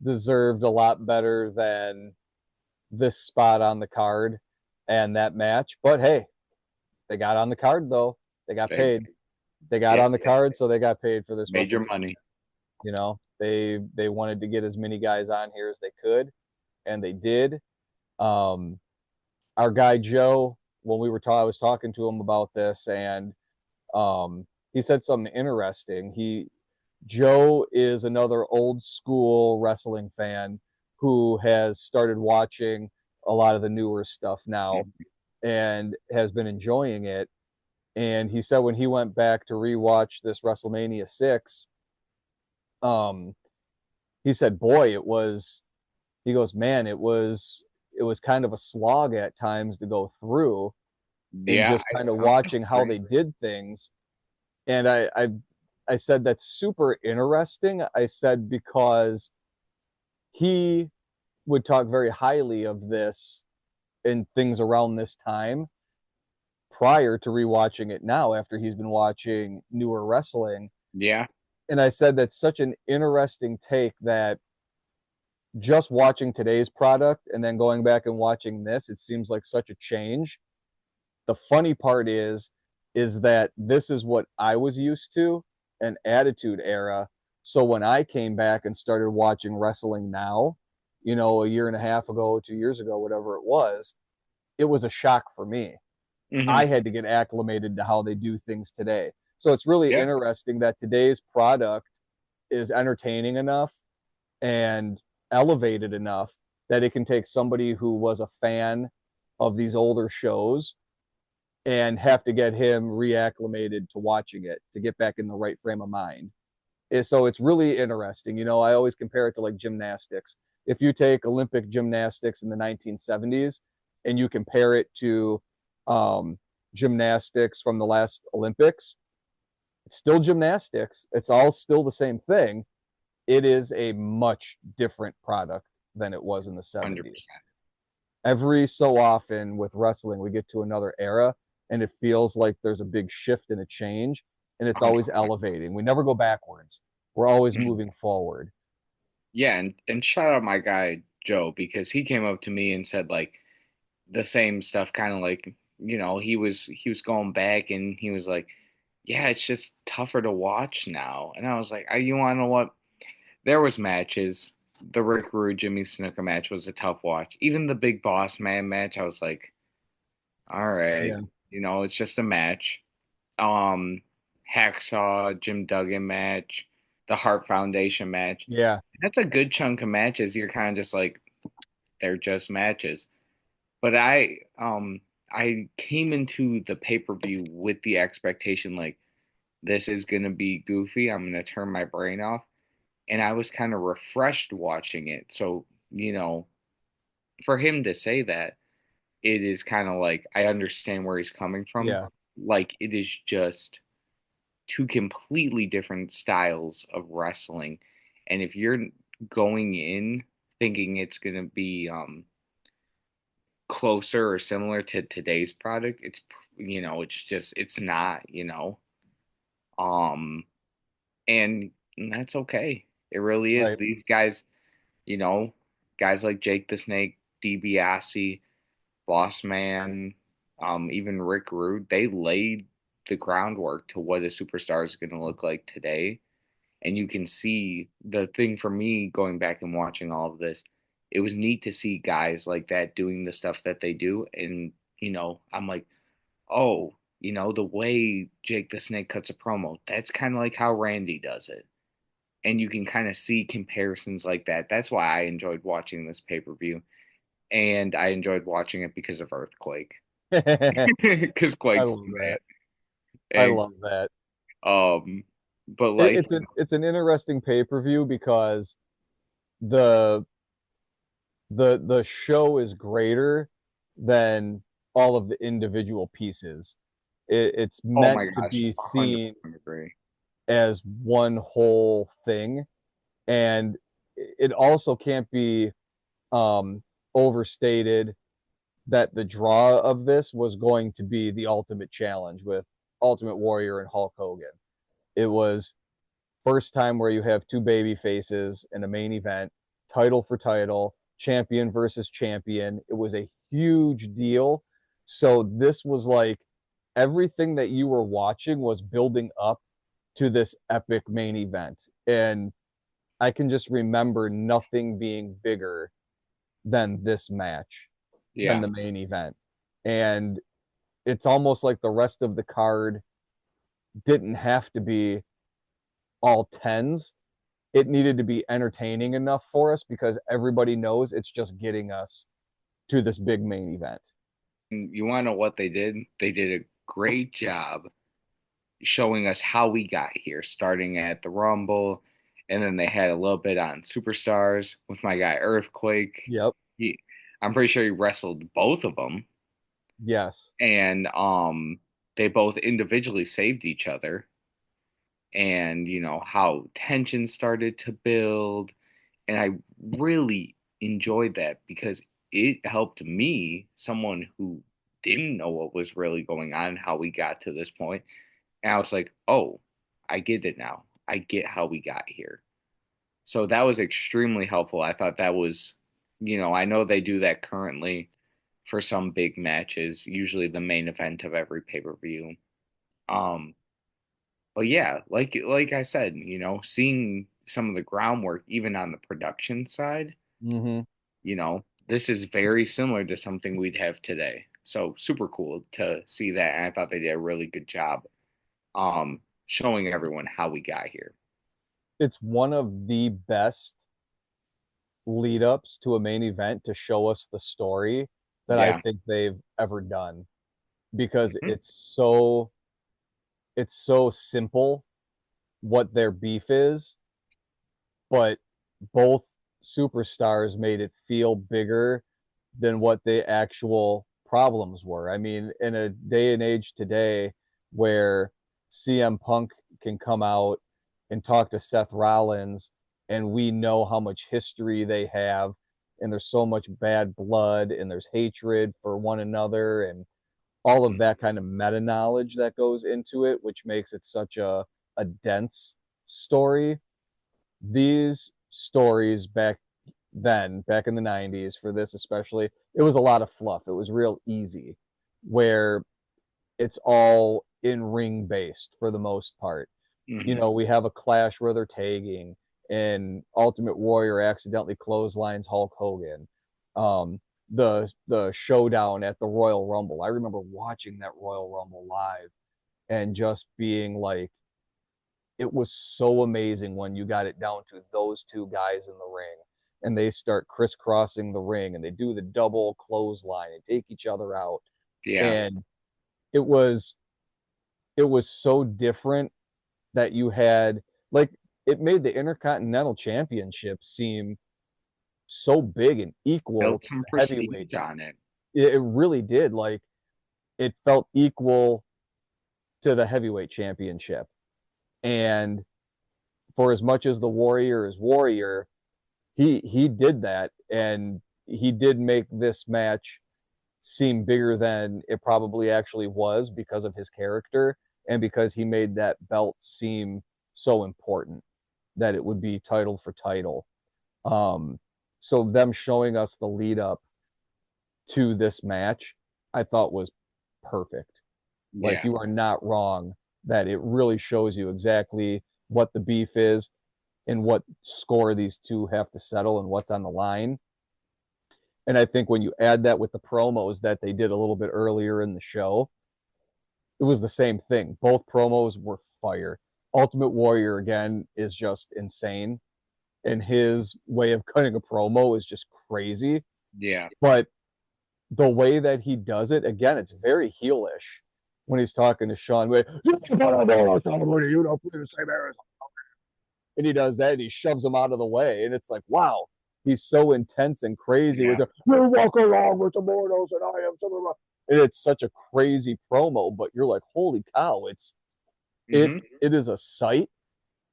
deserved a lot better than this spot on the card and that match. But hey, they got on the card though. They got They, paid. They got yeah, on the card, so they got paid for this made your WrestleMania. money. They wanted to get as many guys on here as they could, and they did. Um, our guy Joe, when I was talking to him about this, and he said something interesting. Joe is another old school wrestling fan who has started watching a lot of the newer stuff now Mhm. and has been enjoying it. And he said when he went back to rewatch this WrestleMania 6, um, he said, boy, he goes, man, it was kind of a slog at times to go through and Yeah, just kind of I don't watching how disagree. they did things. And I said that's super interesting. I said because he would talk very highly of this and things around this time prior to rewatching it now after he's been watching newer wrestling. Yeah. And I said that's such an interesting take that just watching today's product and then going back and watching this, it seems like such a change. The funny part is that this is what I was used to, an attitude era. So when I came back and started watching wrestling now, a year and a half ago, 2 years ago, whatever it was a shock for me. Hmm. I had to get acclimated to how they do things today. So it's really Yeah. interesting that today's product is entertaining enough and elevated enough that it can take somebody who was a fan of these older shows and have to get him reacclimated to watching it to get back in the right frame of mind. So it's really interesting. I always compare it to like gymnastics. If you take Olympic gymnastics in the 1970s and you compare it to um, gymnastics from the last Olympics, it's still gymnastics. It's all still the same thing. It is a much different product than it was in the 70s. 100%. Every so often with wrestling, we get to another era and it feels like there's a big shift and a change, and it's always 100%. elevating. We never go backwards, we're always Mhm. moving forward. Yeah, and shout out my guy Joe because he came up to me and said like the same stuff, kind of like, he was going back and he was like, yeah, it's just tougher to watch now. And I was like, you want to know what? There was matches. The Rick Rude Jimmy Snuka match was a tough watch. Even the Big Boss Man match, I was like, all right, Yeah. it's just a match. Um, Hacksaw Jim Duggan match, the Hart Foundation match. Yeah. That's a good chunk of matches. You're kind of just like, they're just matches. But I came into the pay-per-view with the expectation like this is gonna be goofy. I'm gonna turn my brain off. And I was kind of refreshed watching it. So, for him to say that, it is kind of like I understand where he's coming from. Yeah. Like it is just two completely different styles of wrestling. And if you're going in thinking it's going to be closer or similar to today's product, it's it's not, um, and that's okay. It really is. Right. These guys, you know, guys like Jake the Snake, DiBiase, Boss Man, even Rick Rude, they laid the groundwork to what a superstar is going to look like today. And you can see the thing for me going back and watching all of this, it was neat to see guys like that doing the stuff that they do. And, I'm like, oh, the way Jake the Snake cuts a promo, that's kind of like how Randy does it. And you can kind of see comparisons like that. That's why I enjoyed watching this pay per view. And I enjoyed watching it because of Earthquake, I because Quake's love the that. I man. love that. And, but It, like, it's an interesting pay-per-view because the the show is greater than all of the individual pieces. It's oh my meant to gosh, be 100% seen agree. as one whole thing, and it also can't be um, overstated that the draw of this was going to be the ultimate challenge with Ultimate Warrior and Hulk Hogan. It was first time where you have two baby faces in a main event, title for title, champion versus champion. It was a huge deal. So this was like everything that you were watching was building up to this epic main event. And I can just remember nothing being bigger than this match, than Yeah. the main event. And it's almost like the rest of the card didn't have to be all tens. It needed to be entertaining enough for us because everybody knows it's just getting us to this big main event. And you want to know what they did? They did a great job showing us how we got here, starting at the Rumble, and then they had a little bit on Superstars with my guy Earthquake. Yep. He, I'm pretty sure he wrestled both of them, Yes. and they both individually saved each other, and how tension started to build, and I really enjoyed that because it helped me, someone who didn't know what was really going on, how we got to this point. And I was like, oh, I get it now. I get how we got here. So that was extremely helpful. I thought that was, I know they do that currently for some big matches, usually the main event of every pay-per-view. Um, but yeah, like I said, seeing some of the groundwork even on the production side, Hmm. this is very similar to something we'd have today. So super cool to see that, and I thought they did a really good job showing everyone how we got here. It's one of the best lead ups to a main event to show us the story that I Yeah. think they've ever done because Mhm. it's so simple what their beef is, but both superstars made it feel bigger than what the actual problems were. I mean, in a day and age today where CM Punk can come out and talk to Seth Rollins, and we know how much history they have, and there's so much bad blood, and there's hatred for one another, and all of that kind of meta knowledge that goes into it, which makes it such a dense story. These stories back in the 90s, for this especially, it was a lot of fluff. It was real easy, where it's all in ring based for the most part. Mhm. We have a clash where they're tagging, and Ultimate Warrior accidentally clotheslines Hulk Hogan. The showdown at the Royal Rumble. I remember watching that Royal Rumble live and just being like, it was so amazing when you got it down to those two guys in the ring and they start crisscrossing the ring and they do the double clothesline and take each other out. Yeah. And it was it was so different that you had, like, it made the Intercontinental Championship seem so big and equal Built to some the heavyweight. prestige on it. It really did. Like, it felt equal to the heavyweight championship. And for as much as the Warrior is Warrior, he did that, and he did make this match seem bigger than it probably actually was because of his character and because he made that belt seem so important that it would be title for title. Um, so them showing us the lead up to this match, I thought was perfect. Like Yeah. you are not wrong that it really shows you exactly what the beef is and what score these two have to settle and what's on the line. And I think when you add that with the promos that they did a little bit earlier in the show, it was the same thing. Both promos were fire. Ultimate Warrior again is just insane, and his way of cutting a promo is just crazy. Yeah. But the way that he does it, again, it's very heelish when he's talking to Sean. You don't play the same era. And he does that and he shoves him out of the way. And it's like, wow, he's so intense and crazy with Yeah. the you walk along with the mortals and I am some. And it's such a crazy promo, but you're like, holy cow, Hmm. it is a sight,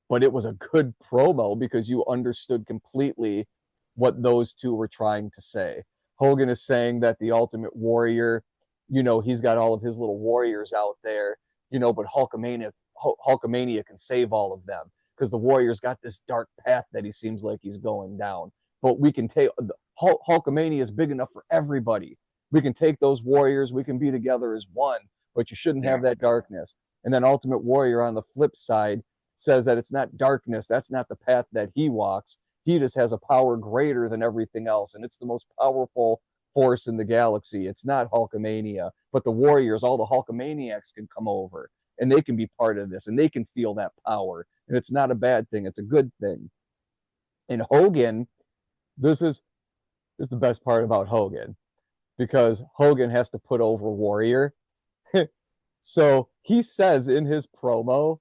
but it was a good promo because you understood completely what those two were trying to say. Hogan is saying that the Ultimate Warrior, he's got all of his little warriors out there, but Hulkamania can save all of them because the Warrior's got this dark path that he seems like he's going down. But we can take Hulkamania is big enough for everybody. We can take those warriors. We can be together as one, but you shouldn't Yeah. have that darkness. And then Ultimate Warrior on the flip side says that it's not darkness. That's not the path that he walks. He just has a power greater than everything else. And it's the most powerful force in the galaxy. It's not Hulkamania, but the Warriors, all the Hulkamaniacs can come over and they can be part of this and they can feel that power. And it's not a bad thing. It's a good thing. And Hogan, this is the best part about Hogan because Hogan has to put over Warrior. So he says in his promo,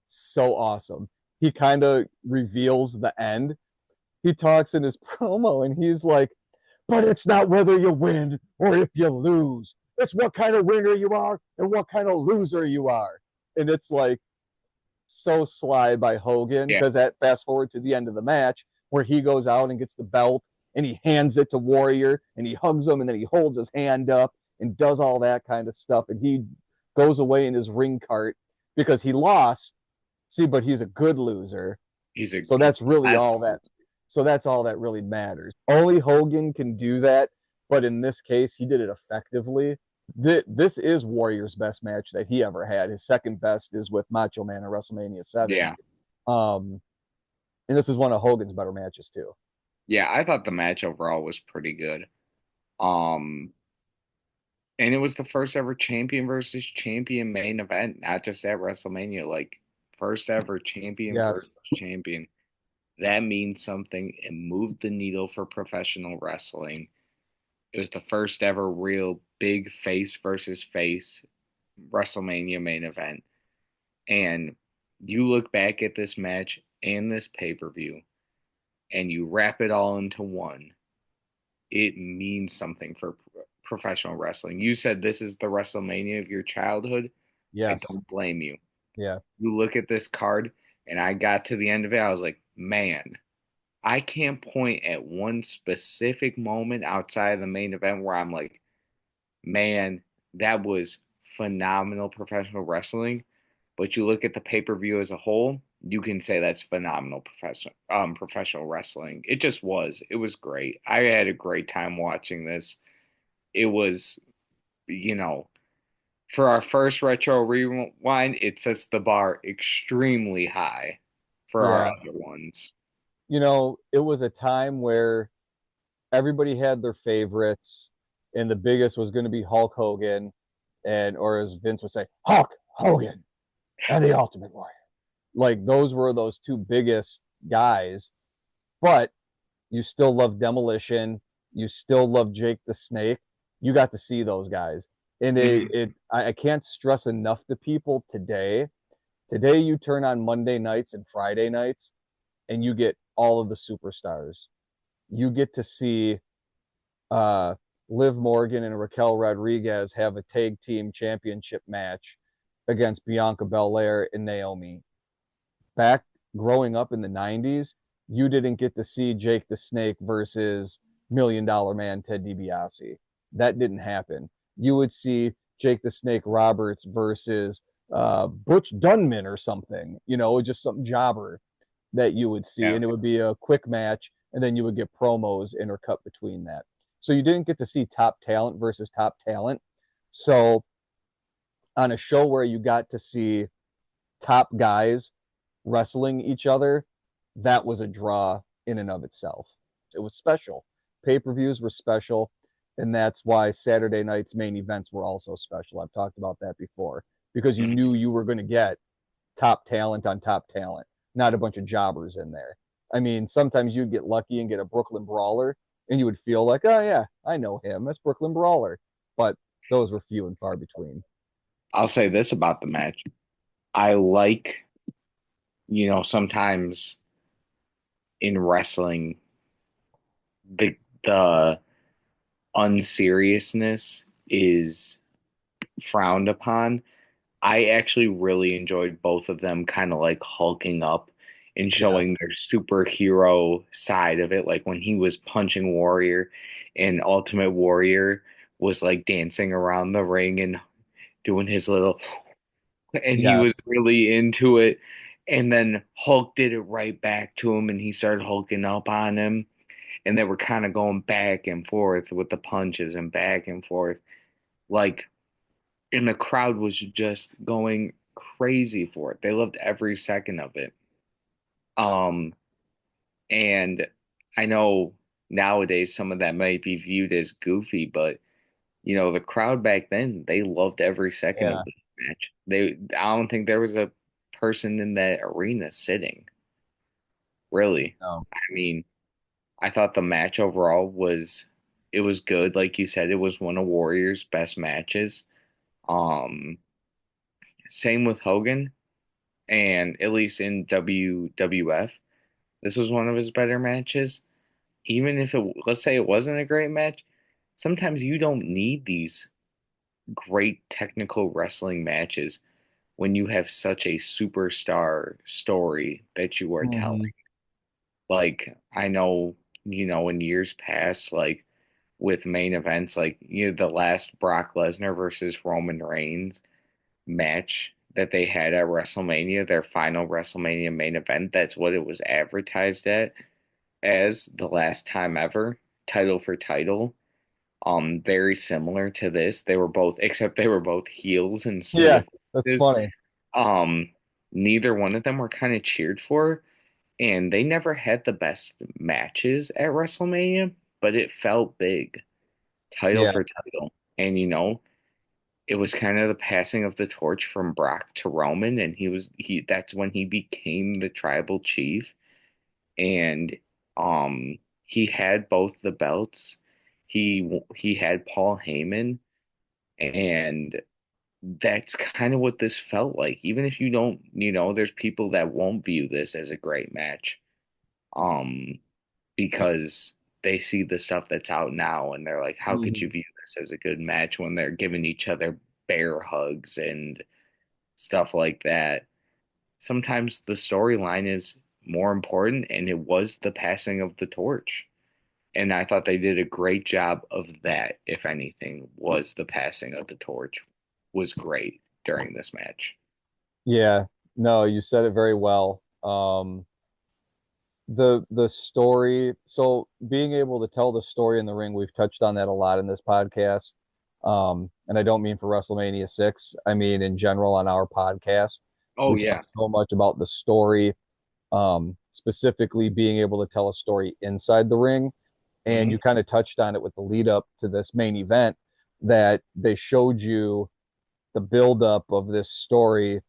so awesome. He kind of reveals the end. He talks in his promo and he's like, but it's not whether you win or if you lose. It's what kind of winner you are and what kind of loser you are. And it's like so sly by Hogan Yeah. because that fast forward to the end of the match where he goes out and gets the belt and he hands it to Warrior and he hugs him and then he holds his hand up and does all that kind of stuff. And he goes away in his ring cart because he lost. See, but he's a good loser. He's a So that's really best. all that. So that's all that really matters. Only Hogan can do that, but in this case, he did it effectively. This is Warrior's best match that he ever had. His second best is with Macho Man at WrestleMania 7. Yeah. And this is one of Hogan's better matches too. Yeah, I thought the match overall was pretty good. Um, and it was the first ever champion versus champion main event, not just at WrestleMania, like first ever champion versus Yes. champion. That means something. It moved the needle for professional wrestling. It was the first ever real big face versus face WrestleMania main event. And you look back at this match and this pay-per-view and you wrap it all into one, it means something for professional wrestling. You said this is the WrestleMania of your childhood. I Yes. don't blame you. Yeah. You look at this card, and I got to the end of it. I was like, man, I can't point at one specific moment outside of the main event where I'm like, man, that was phenomenal professional wrestling. But you look at the pay per view as a whole, you can say that's phenomenal professional wrestling. It just was. It was great. I had a great time watching this. It was, you know, for our first retro rewind, it sets the bar extremely high for our Yeah. other ones. It was a time where everybody had their favorites, and the biggest was going to be Hulk Hogan, and or as Vince would say, Hulk Hogan and the Ultimate Warrior. Like those were those two biggest guys, but you still love Demolition, you still love Jake the Snake. You got to see those guys, and Mhm. I can't stress enough to people today. Today, you turn on Monday nights and Friday nights, and you get all of the superstars. You get to see uh, Liv Morgan and Raquel Rodriguez have a tag team championship match against Bianca Belair and Naomi. Back growing up in the 90s, you didn't get to see Jake the Snake versus $1 Million Man Ted DiBiase. That didn't happen. You would see Jake the Snake Roberts versus Butch Dunman or something, just some jobber that you would see, Yeah. and it would be a quick match, and then you would get promos intercut between that. So you didn't get to see top talent versus top talent. So on a show where you got to see top guys wrestling each other, that was a draw in and of itself. It was special. Pay-per-views were special, and that's why Saturday night's main events were also special. I've talked about that before because you Mhm. knew you were going to get top talent on top talent, not a bunch of jobbers in there. I mean, sometimes you'd get lucky and get a Brooklyn Brawler, and you would feel like, oh, yeah, I know him. That's Brooklyn Brawler. But those were few and far between. I'll say this about the match. I like, sometimes in wrestling, the unseriousness is frowned upon. I actually really enjoyed both of them kind of like hulking up and showing Yes. their superhero side of it. Like when he was punching Warrior and Ultimate Warrior was like dancing around the ring and doing his little, and he was Yes. really into it. And then Hulk did it right back to him and he started hulking up on him. And they were kind of going back and forth with the punches and back and forth. Like, and the crowd was just going crazy for it. They loved every second of it. Um, and I know nowadays some of that might be viewed as goofy, but the crowd back then, they loved every second Yeah. of the match. I don't think there was a person in that arena sitting, really. No. I mean, I thought the match overall it was good. Like you said, it was one of Warrior's best matches. Um, Same with Hogan, and at least in WWF, this was one of his better matches. Even if let's say it wasn't a great match, sometimes you don't need these great technical wrestling matches when you have such a superstar story that you are telling. Mm-hmm. Like, I know, in years past, like with main events, like, the last Brock Lesnar versus Roman Reigns match that they had at WrestleMania, their final WrestleMania main event, that's what it was advertised as the last time ever, title for title. Very similar to this. They were both, except they were both heels instead Yeah, of that's faces. funny. Um, Neither one of them were kind of cheered for, and they never had the best matches at WrestleMania, but it felt big, title Yeah. for title. And it was kind of the passing of the torch from Brock to Roman, and that's when he became the tribal chief, and he had both the belts. He had Paul Heyman, and that's kind of what this felt like. Even if you don't, there's people that won't view this as a great match, um, because they see the stuff that's out now, and they're like, how could you Mhm. view this as a good match when they're giving each other bear hugs and stuff like that? Sometimes the storyline is more important, and it was the passing of the torch. And I thought they did a great job of that, if anything, was the passing of the torch was great during this match. Yeah. No, you said it very well. The story, so being able to tell the story in the ring, we've touched on that a lot in this podcast. And I don't mean for WrestleMania 6, I mean in general on our podcast. Oh We talk yeah. so much about the story, specifically being able to tell a story inside the ring. And Hmm. you kind of touched on it with the lead up to this main event that they showed you the buildup of this story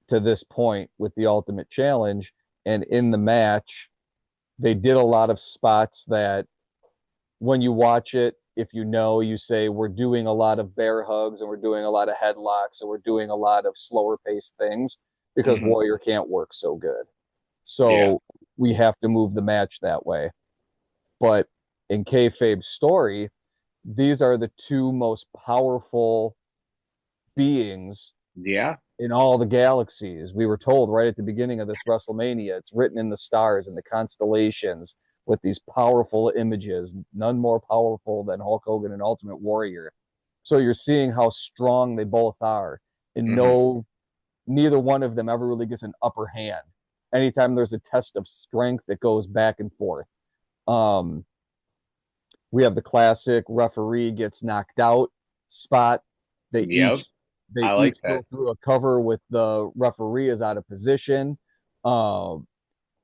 to this point with the Ultimate Challenge. And in the match, they did a lot of spots that when you watch it, if you say, we're doing a lot of bear hugs and we're doing a lot of headlocks and we're doing a lot of slower paced things because Hmm. Warrior can't work so good. Yeah. So we have to move the match that way. But in kayfabe's story, these are the two most powerful beings Yeah. in all the galaxies. We were told right at the beginning of this WrestleMania, it's written in the stars and the constellations. with these powerful images, none more powerful than Hulk Hogan and Ultimate Warrior. So you're seeing how strong they both are, and Hmm. neither one of them ever really gets an upper hand. Anytime there's a test of strength, it goes back and forth. Um, we have the classic referee gets knocked out spot. They Yep, each they I like each go that. through a cover with the referee is out of position. Um,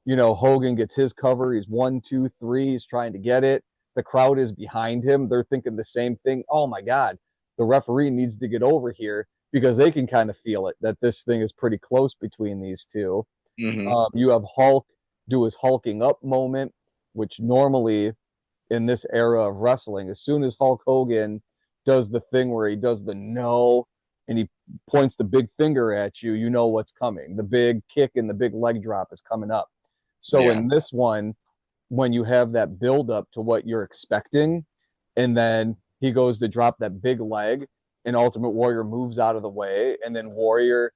Hogan gets his cover. He's 1, 2, 3. He's trying to get it. The crowd is behind him. They're thinking the same thing. Oh my God, the referee needs to get over here because they can kind of feel it that this thing is pretty close between these two. Hmm. You have Hulk do his hulking up moment, which normally in this era of wrestling, as soon as Hulk Hogan does the thing where he does the no and he points the big finger at you, you know what's coming. The big kick and the big leg drop is coming up. So Yeah. in this one, when you have that build up to what you're expecting, and then he goes to drop that big leg, and Ultimate Warrior moves out of the way, and then Warrior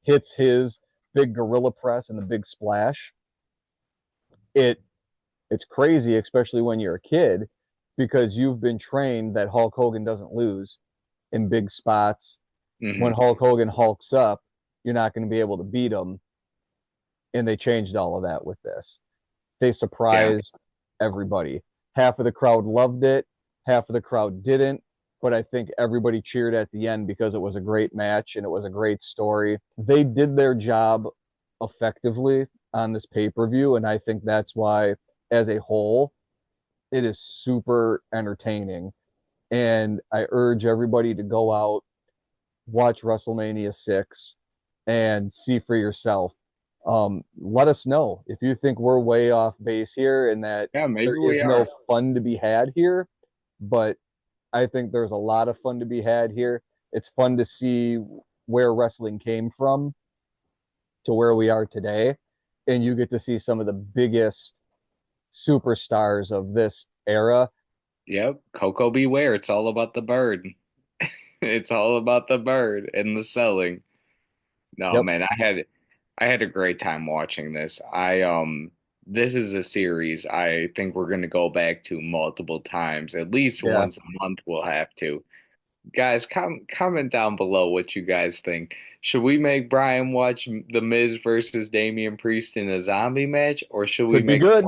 hits his big gorilla press and the big splash. It it's crazy, especially when you're a kid, because you've been trained that Hulk Hogan doesn't lose in big spots. When Hmm. Hulk Hogan hulks up, you're not going to be able to beat him. And they changed all of that with this. They Yeah. surprised everybody. Half of the crowd loved it, half of the crowd didn't. But I think everybody cheered at the end because it was a great match and it was a great story. They did their job effectively on this pay per view. And I think that's why, as a whole, it is super entertaining. And I urge everybody to go out, watch WrestleMania 6, and see for yourself. Let us know if you think we're way off base here and that Yeah, maybe there we is no are. fun to be had here. But I think there's a lot of fun to be had here. It's fun to see where wrestling came from to where we are today. And you get to see some of the biggest superstars of this era. Yep, Coco Beware. It's all about the bird. It's all about the bird and the selling. No, Yep. man, I had a great time watching this. This is a series I think we're gonna go back to multiple times. At least Yeah. once a month we'll have to. Guys, comment down below what you guys think. Should we make Brian watch The Miz versus Damian Priest in a zombie match, or should we Could be make good.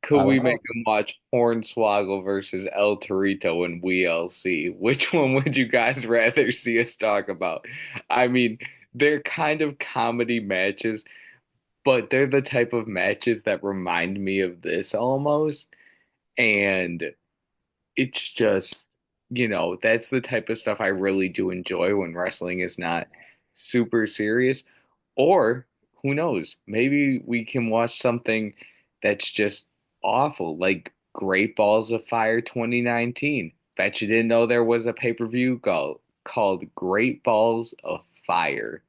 could I don't we make know. him watch Hornswoggle versus El Torito in WLC? Which one would you guys rather see us talk about? I mean, they're kind of comedy matches, but they're the type of matches that remind me of this almost. And it's just, that's the type of stuff I really do enjoy when wrestling is not super serious. Or who knows, maybe we can watch something that's just awful, like Great Balls of Fire 2019. Bet you didn't know there was a pay-per-view called Great Balls of Fire.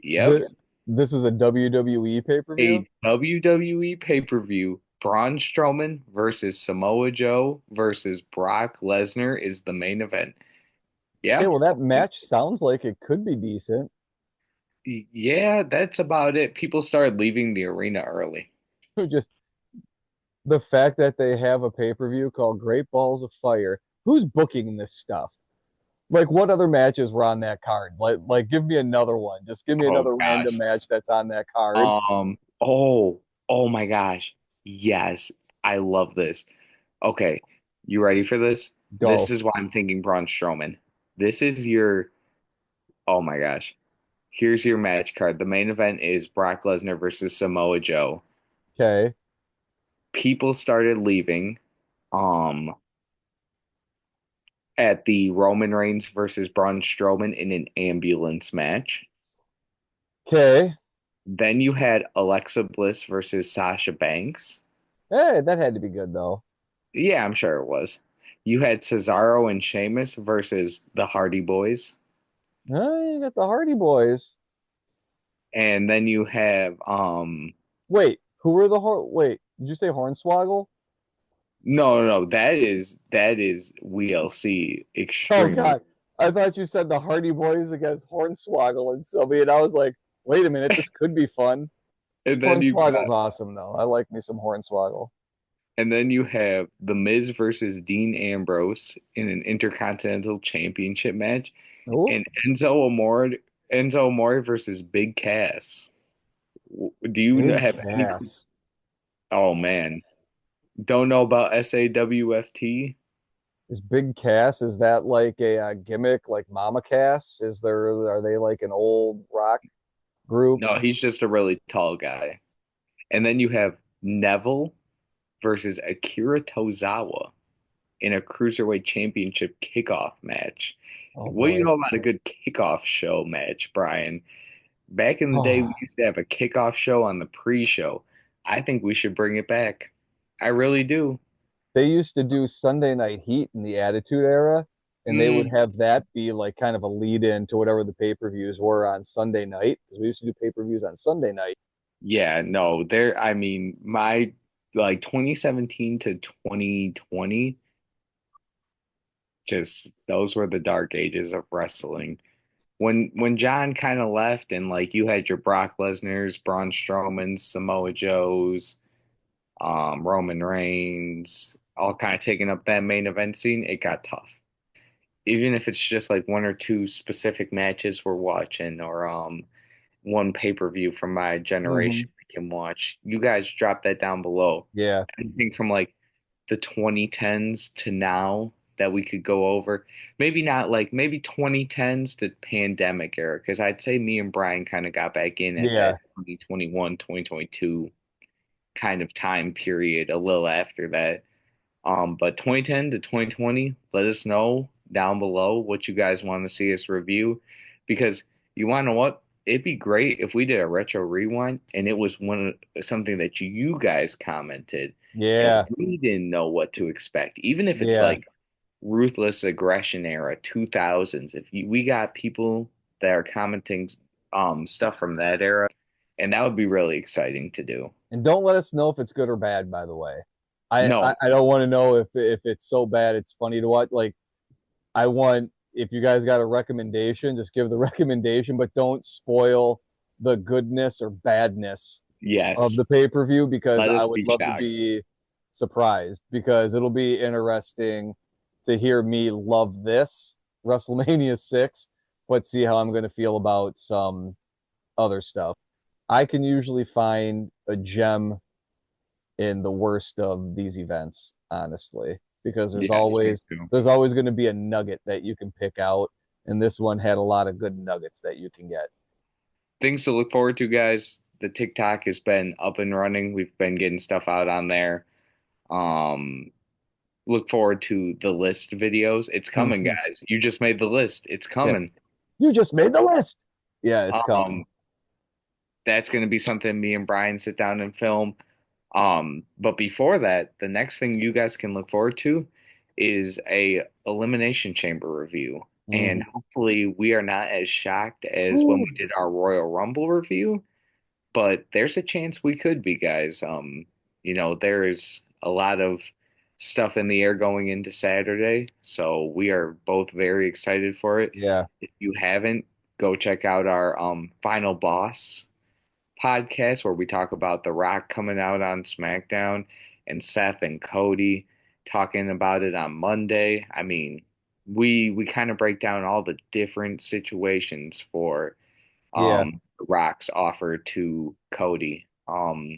Yep, Th- this is a WWE pay per view. a WWE pay-per-view. Braun Strowman versus Samoa Joe versus Brock Lesnar is the main event. Okay, Yeah. well, that match sounds like it could be decent. Yeah, that's about it. People started leaving the arena early. Just the fact that they have a pay per view called Great Balls of Fire. Who's booking this stuff? Like, what other matches were on that card? Give me another one. Just give me Oh another random gosh. match that's on that card. Oh my gosh. Yes, I love this. Okay, you ready for this? This Go. is why I'm thinking Braun Strowman. This is oh my gosh. Here's your match card. The main event is Brock Lesnar versus Samoa Joe. Okay. People started leaving um at the Roman Reigns versus Braun Strowman in an ambulance match. Okay. Then you had Alexa Bliss versus Sasha Banks. Hey, that had to be good though. Yeah, I'm sure it was. You had Cesaro and Sheamus versus the Hardy Boys. You got the Hardy Boys. And then you have Wait, who were the Wait, did you say Hornswoggle? no, that is WLC Oh Extreme. God, I thought you said the Hardy Boys against Hornswoggle and Sylvie, and I was like, wait a minute, this could be fun. And then you've got Hornswoggle's awesome though. I like me some Hornswoggle. And then you have The Miz versus Dean Ambrose in an Intercontinental Championship match, Oh, and Enzo Amore versus Big Cass. Do you Big have any? Cass. Oh man, don't know about SAWFT? Is Big Cass, is that like a, gimmick like Mama Cass? Are they like an old rock group? No, he's just a really tall guy. And then you have Neville versus Akira Tozawa in a Cruiserweight Championship kickoff match. Oh What do you boy. know about a good kickoff show match, Brian? Back in the day, we Oh, used to have a kickoff show on the pre-show. I think we should bring it back. I really do. they used to do Sunday Night Heat in the Attitude Era, and they would Mm, have that be like kind of a lead in to whatever the pay-per-views were on Sunday night, because we used to do pay-per-views on Sunday night. yeah, no, I mean, my like 2017 to 2020, just those were the dark ages of wrestling. When John kind of left and like you had your Brock Lesnar's, Braun Strowman's, Samoa Joe's, Roman Reigns, all kind of taking up that main event scene, it got tough. Even if it's just like one or two specific matches we're watching or one pay-per-view from my Hmm. generation we can watch, you guys drop that down below. Yeah, Anything from like the 2010s to now that we could go over. Maybe not like maybe 2010s to pandemic era, because I'd say me and Brian kind of got back in at yeah, that 2021, 2022 kind of time period a little after that. But 2010 to 2020, let us know down below what you guys want to see us review because you want to know what? It'd be great if we did a retro rewind and it was something that you guys commented and yeah, we didn't know what to expect. Even if it's yeah. like ruthless aggression era 2000s, we got people that are commenting stuff from that era, and that would be really exciting to do. And don't let us know if it's good or bad, by the way. I, No, I don't want to know if it's so bad it's funny to watch. Like, I want, if you guys got a recommendation, just give the recommendation, but don't spoil the goodness or badness of yes, the pay-per-view, because let I us would be love to shocked. be surprised, because it'll be interesting to hear me love this WrestleMania 6, but see how I'm going to feel about some other stuff. I can usually find a gem in the worst of these events, honestly, because Yes, me too. there's always going to be a nugget that you can pick out, and this one had a lot of good nuggets that you can get. Things to look forward to, guys. The TikTok has been up and running. We've been getting stuff out on there. Um, look forward to the list videos. It's coming, Mhm. guys. You just made the list. It's Yeah, coming. you just made the list. Yeah, it's coming. Um, that's going to be something me and Brian sit down and film. But before that, the next thing you guys can look forward to is a Elimination Chamber review. And Hmm. hopefully we are not as shocked as when we did our Royal Rumble review, but there's a chance we could be, guys. There's a lot of stuff in the air going into Saturday, so we are both very excited for it. Yeah, If you haven't, go check out our Final Boss podcast where we talk about The Rock coming out on SmackDown and Seth and Cody talking about it on Monday. I mean, we kind of break down all the different situations for yeah. The Rock's offer to Cody. Do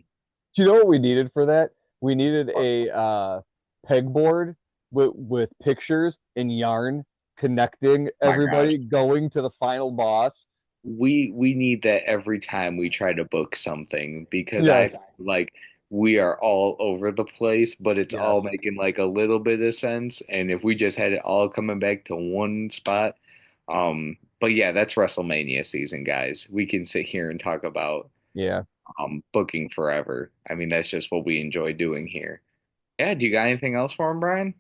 you know what we needed for that? We needed a pegboard with pictures and yarn connecting My gosh, everybody going to the final boss. we need that every time we try to book something because I feel Yes, like we are all over the place, but it's all yes, making like a little bit of sense. And if we just had it all coming back to one spot, but yeah, that's WrestleMania season, guys. We can sit here and talk about yeah. booking forever. I mean, that's just what we enjoy doing here. Yeah, do you got anything else for him, Brian?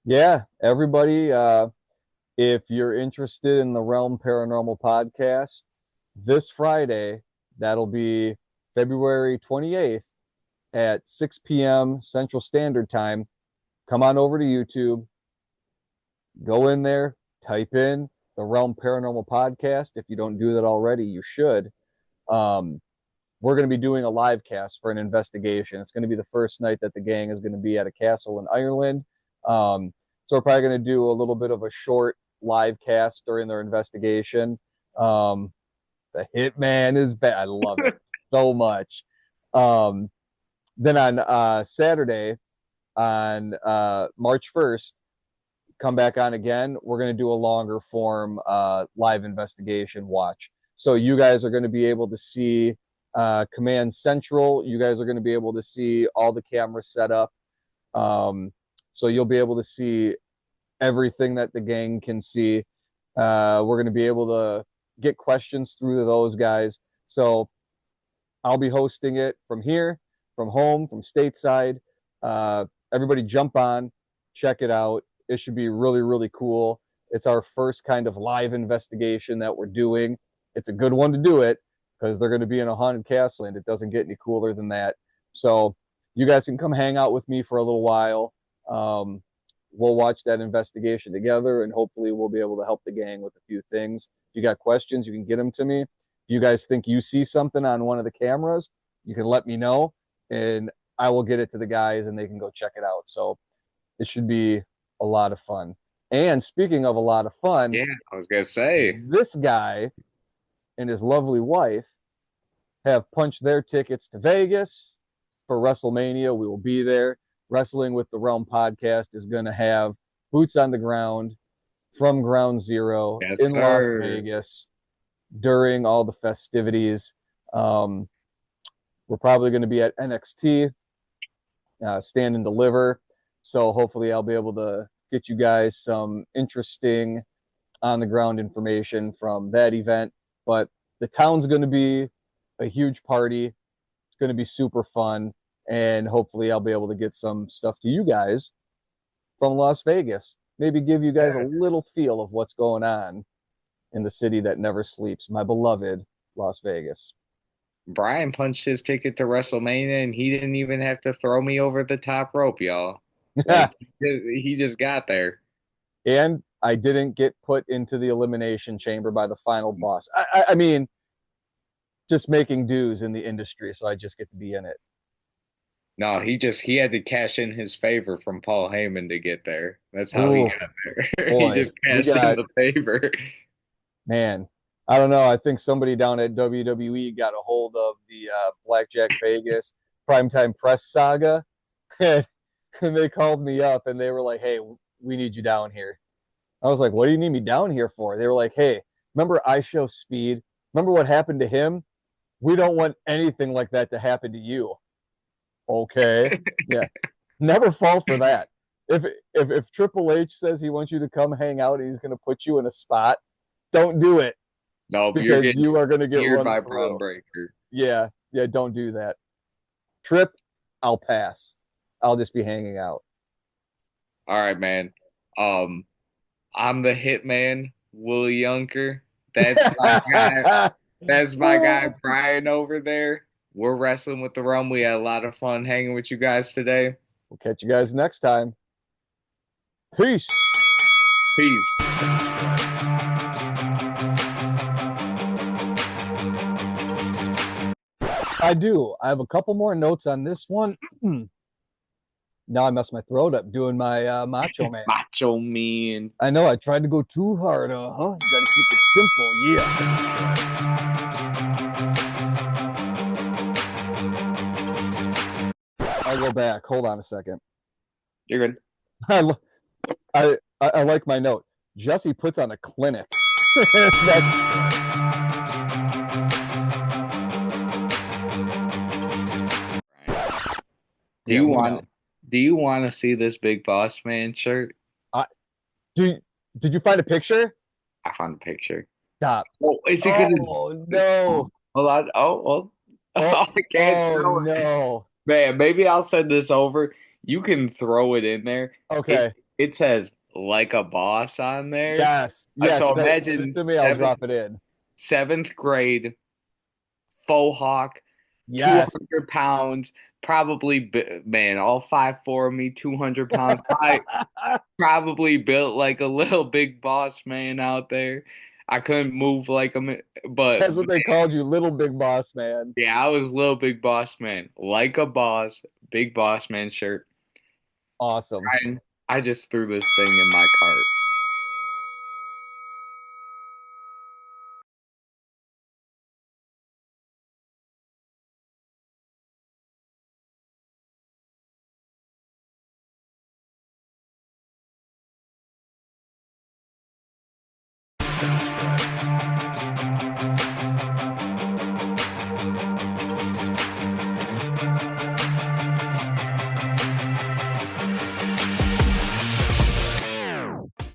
Yeah, everybody, if you're interested in the Realm Paranormal podcast, this Friday, that'll be February 28th at 6 p.m. Central Standard Time. Come on over to YouTube, go in there, type in the Realm Paranormal podcast. If you don't do that already, you should. Um, we're going to be doing a live cast for an investigation. It's going to be the first night that the gang is going to be at a castle in Ireland. So we're probably going to do a little bit of a short live cast during their investigation. The Hitman is bad. I love it so much. Then on Saturday, on March 1st, come back on again. We're going to do a longer form live investigation watch. So you guys are going to be able to see Command Central. You guys are going to be able to see all the cameras set up. So you'll be able to see everything that the gang can see. We're going to be able to get questions through those guys. So I'll be hosting it from here, from home, from stateside. Everybody jump on, check it out. It should be really, really cool. It's our first kind of live investigation that we're doing. It's a good one to do it because they're going to be in a haunted castle and it doesn't get any cooler than that. So you guys can come hang out with me for a little while. We'll watch that investigation together and hopefully we'll be able to help the gang with a few things. If you got questions, you can get them to me. If you guys think you see something on one of the cameras, you can let me know and I will get it to the guys and they can go check it out. So it should be a lot of fun. And speaking of a lot of fun, Yeah, I was gonna say this guy and his lovely wife have punched their tickets to Vegas for WrestleMania. We will be there. Wrestling with the Realm podcast is going to have boots on the ground from ground zero in Las Vegas during all the festivities. We're probably going to be at NXT, Stand and Deliver. So hopefully I'll be able to get you guys some interesting on the ground information from that event. But the town's going to be a huge party. It's going to be super fun. And hopefully I'll be able to get some stuff to you guys from Las Vegas. Maybe give you guys a little feel of what's going on in the city that never sleeps, my beloved Las Vegas. Brian punched his ticket to WrestleMania and he didn't even have to throw me over the top rope, y'all. Like he just got there. And I didn't get put into the elimination chamber by the final boss. I mean, just making dues in the industry, so I just get to be in it. No, he had to cash in his favor from Paul Heyman to get there. That's how he got there. Boy, he just cashed in the favor. Man, I don't know. I think somebody down at WWE got a hold of the Blackjack Vegas Primetime Press saga, and they called me up and they were like, "Hey, we need you down here." I was like, "What do you need me down here for?" They were like, "Hey, remember I Show Speed? Remember what happened to him? We don't want anything like that to happen to you." Okay, yeah, never fall for that. If Triple H says he wants you to come hang out and he's going to put you in a spot, don't do it. No, because you are going to get run by through. Braun Breaker. Yeah, don't do that. Trip, I'll pass. I'll just be hanging out. All right, man. I'm the Hitman, Willie Yunker. That's my guy. That's my guy, Brian, over there. We're wrestling with the Realm. We had a lot of fun hanging with you guys today. We'll catch you guys next time. Peace. Peace. I do. I have a couple more notes on this one. Now I messed my throat up doing my Macho Man. Macho Man. I know. I tried to go too hard. You gotta keep it simple. Yeah. I'll go back. Hold on a second. You're good. I like my note. Jesse puts on a clinic. Do you want to see this Big Boss Man shirt? Did you find a picture? I found a picture. Stop. Oh, is it gonna? Oh no. Hold on. I can't throw it. No. Man, maybe I'll send this over. You can throw it in there. Okay. It says like a boss on there. Yes. So imagine to me, I'll drop it in. 7th grade, faux hawk, yes. 200 pounds, probably, man, all 5'4" of me, 200 pounds. Probably built like a little Big Boss Man out there. I couldn't move like him, but That's what they called you, Little Big Boss Man. yeah, I was little big boss man, like a boss, big boss man shirt. Awesome. And I just threw this thing in my cart.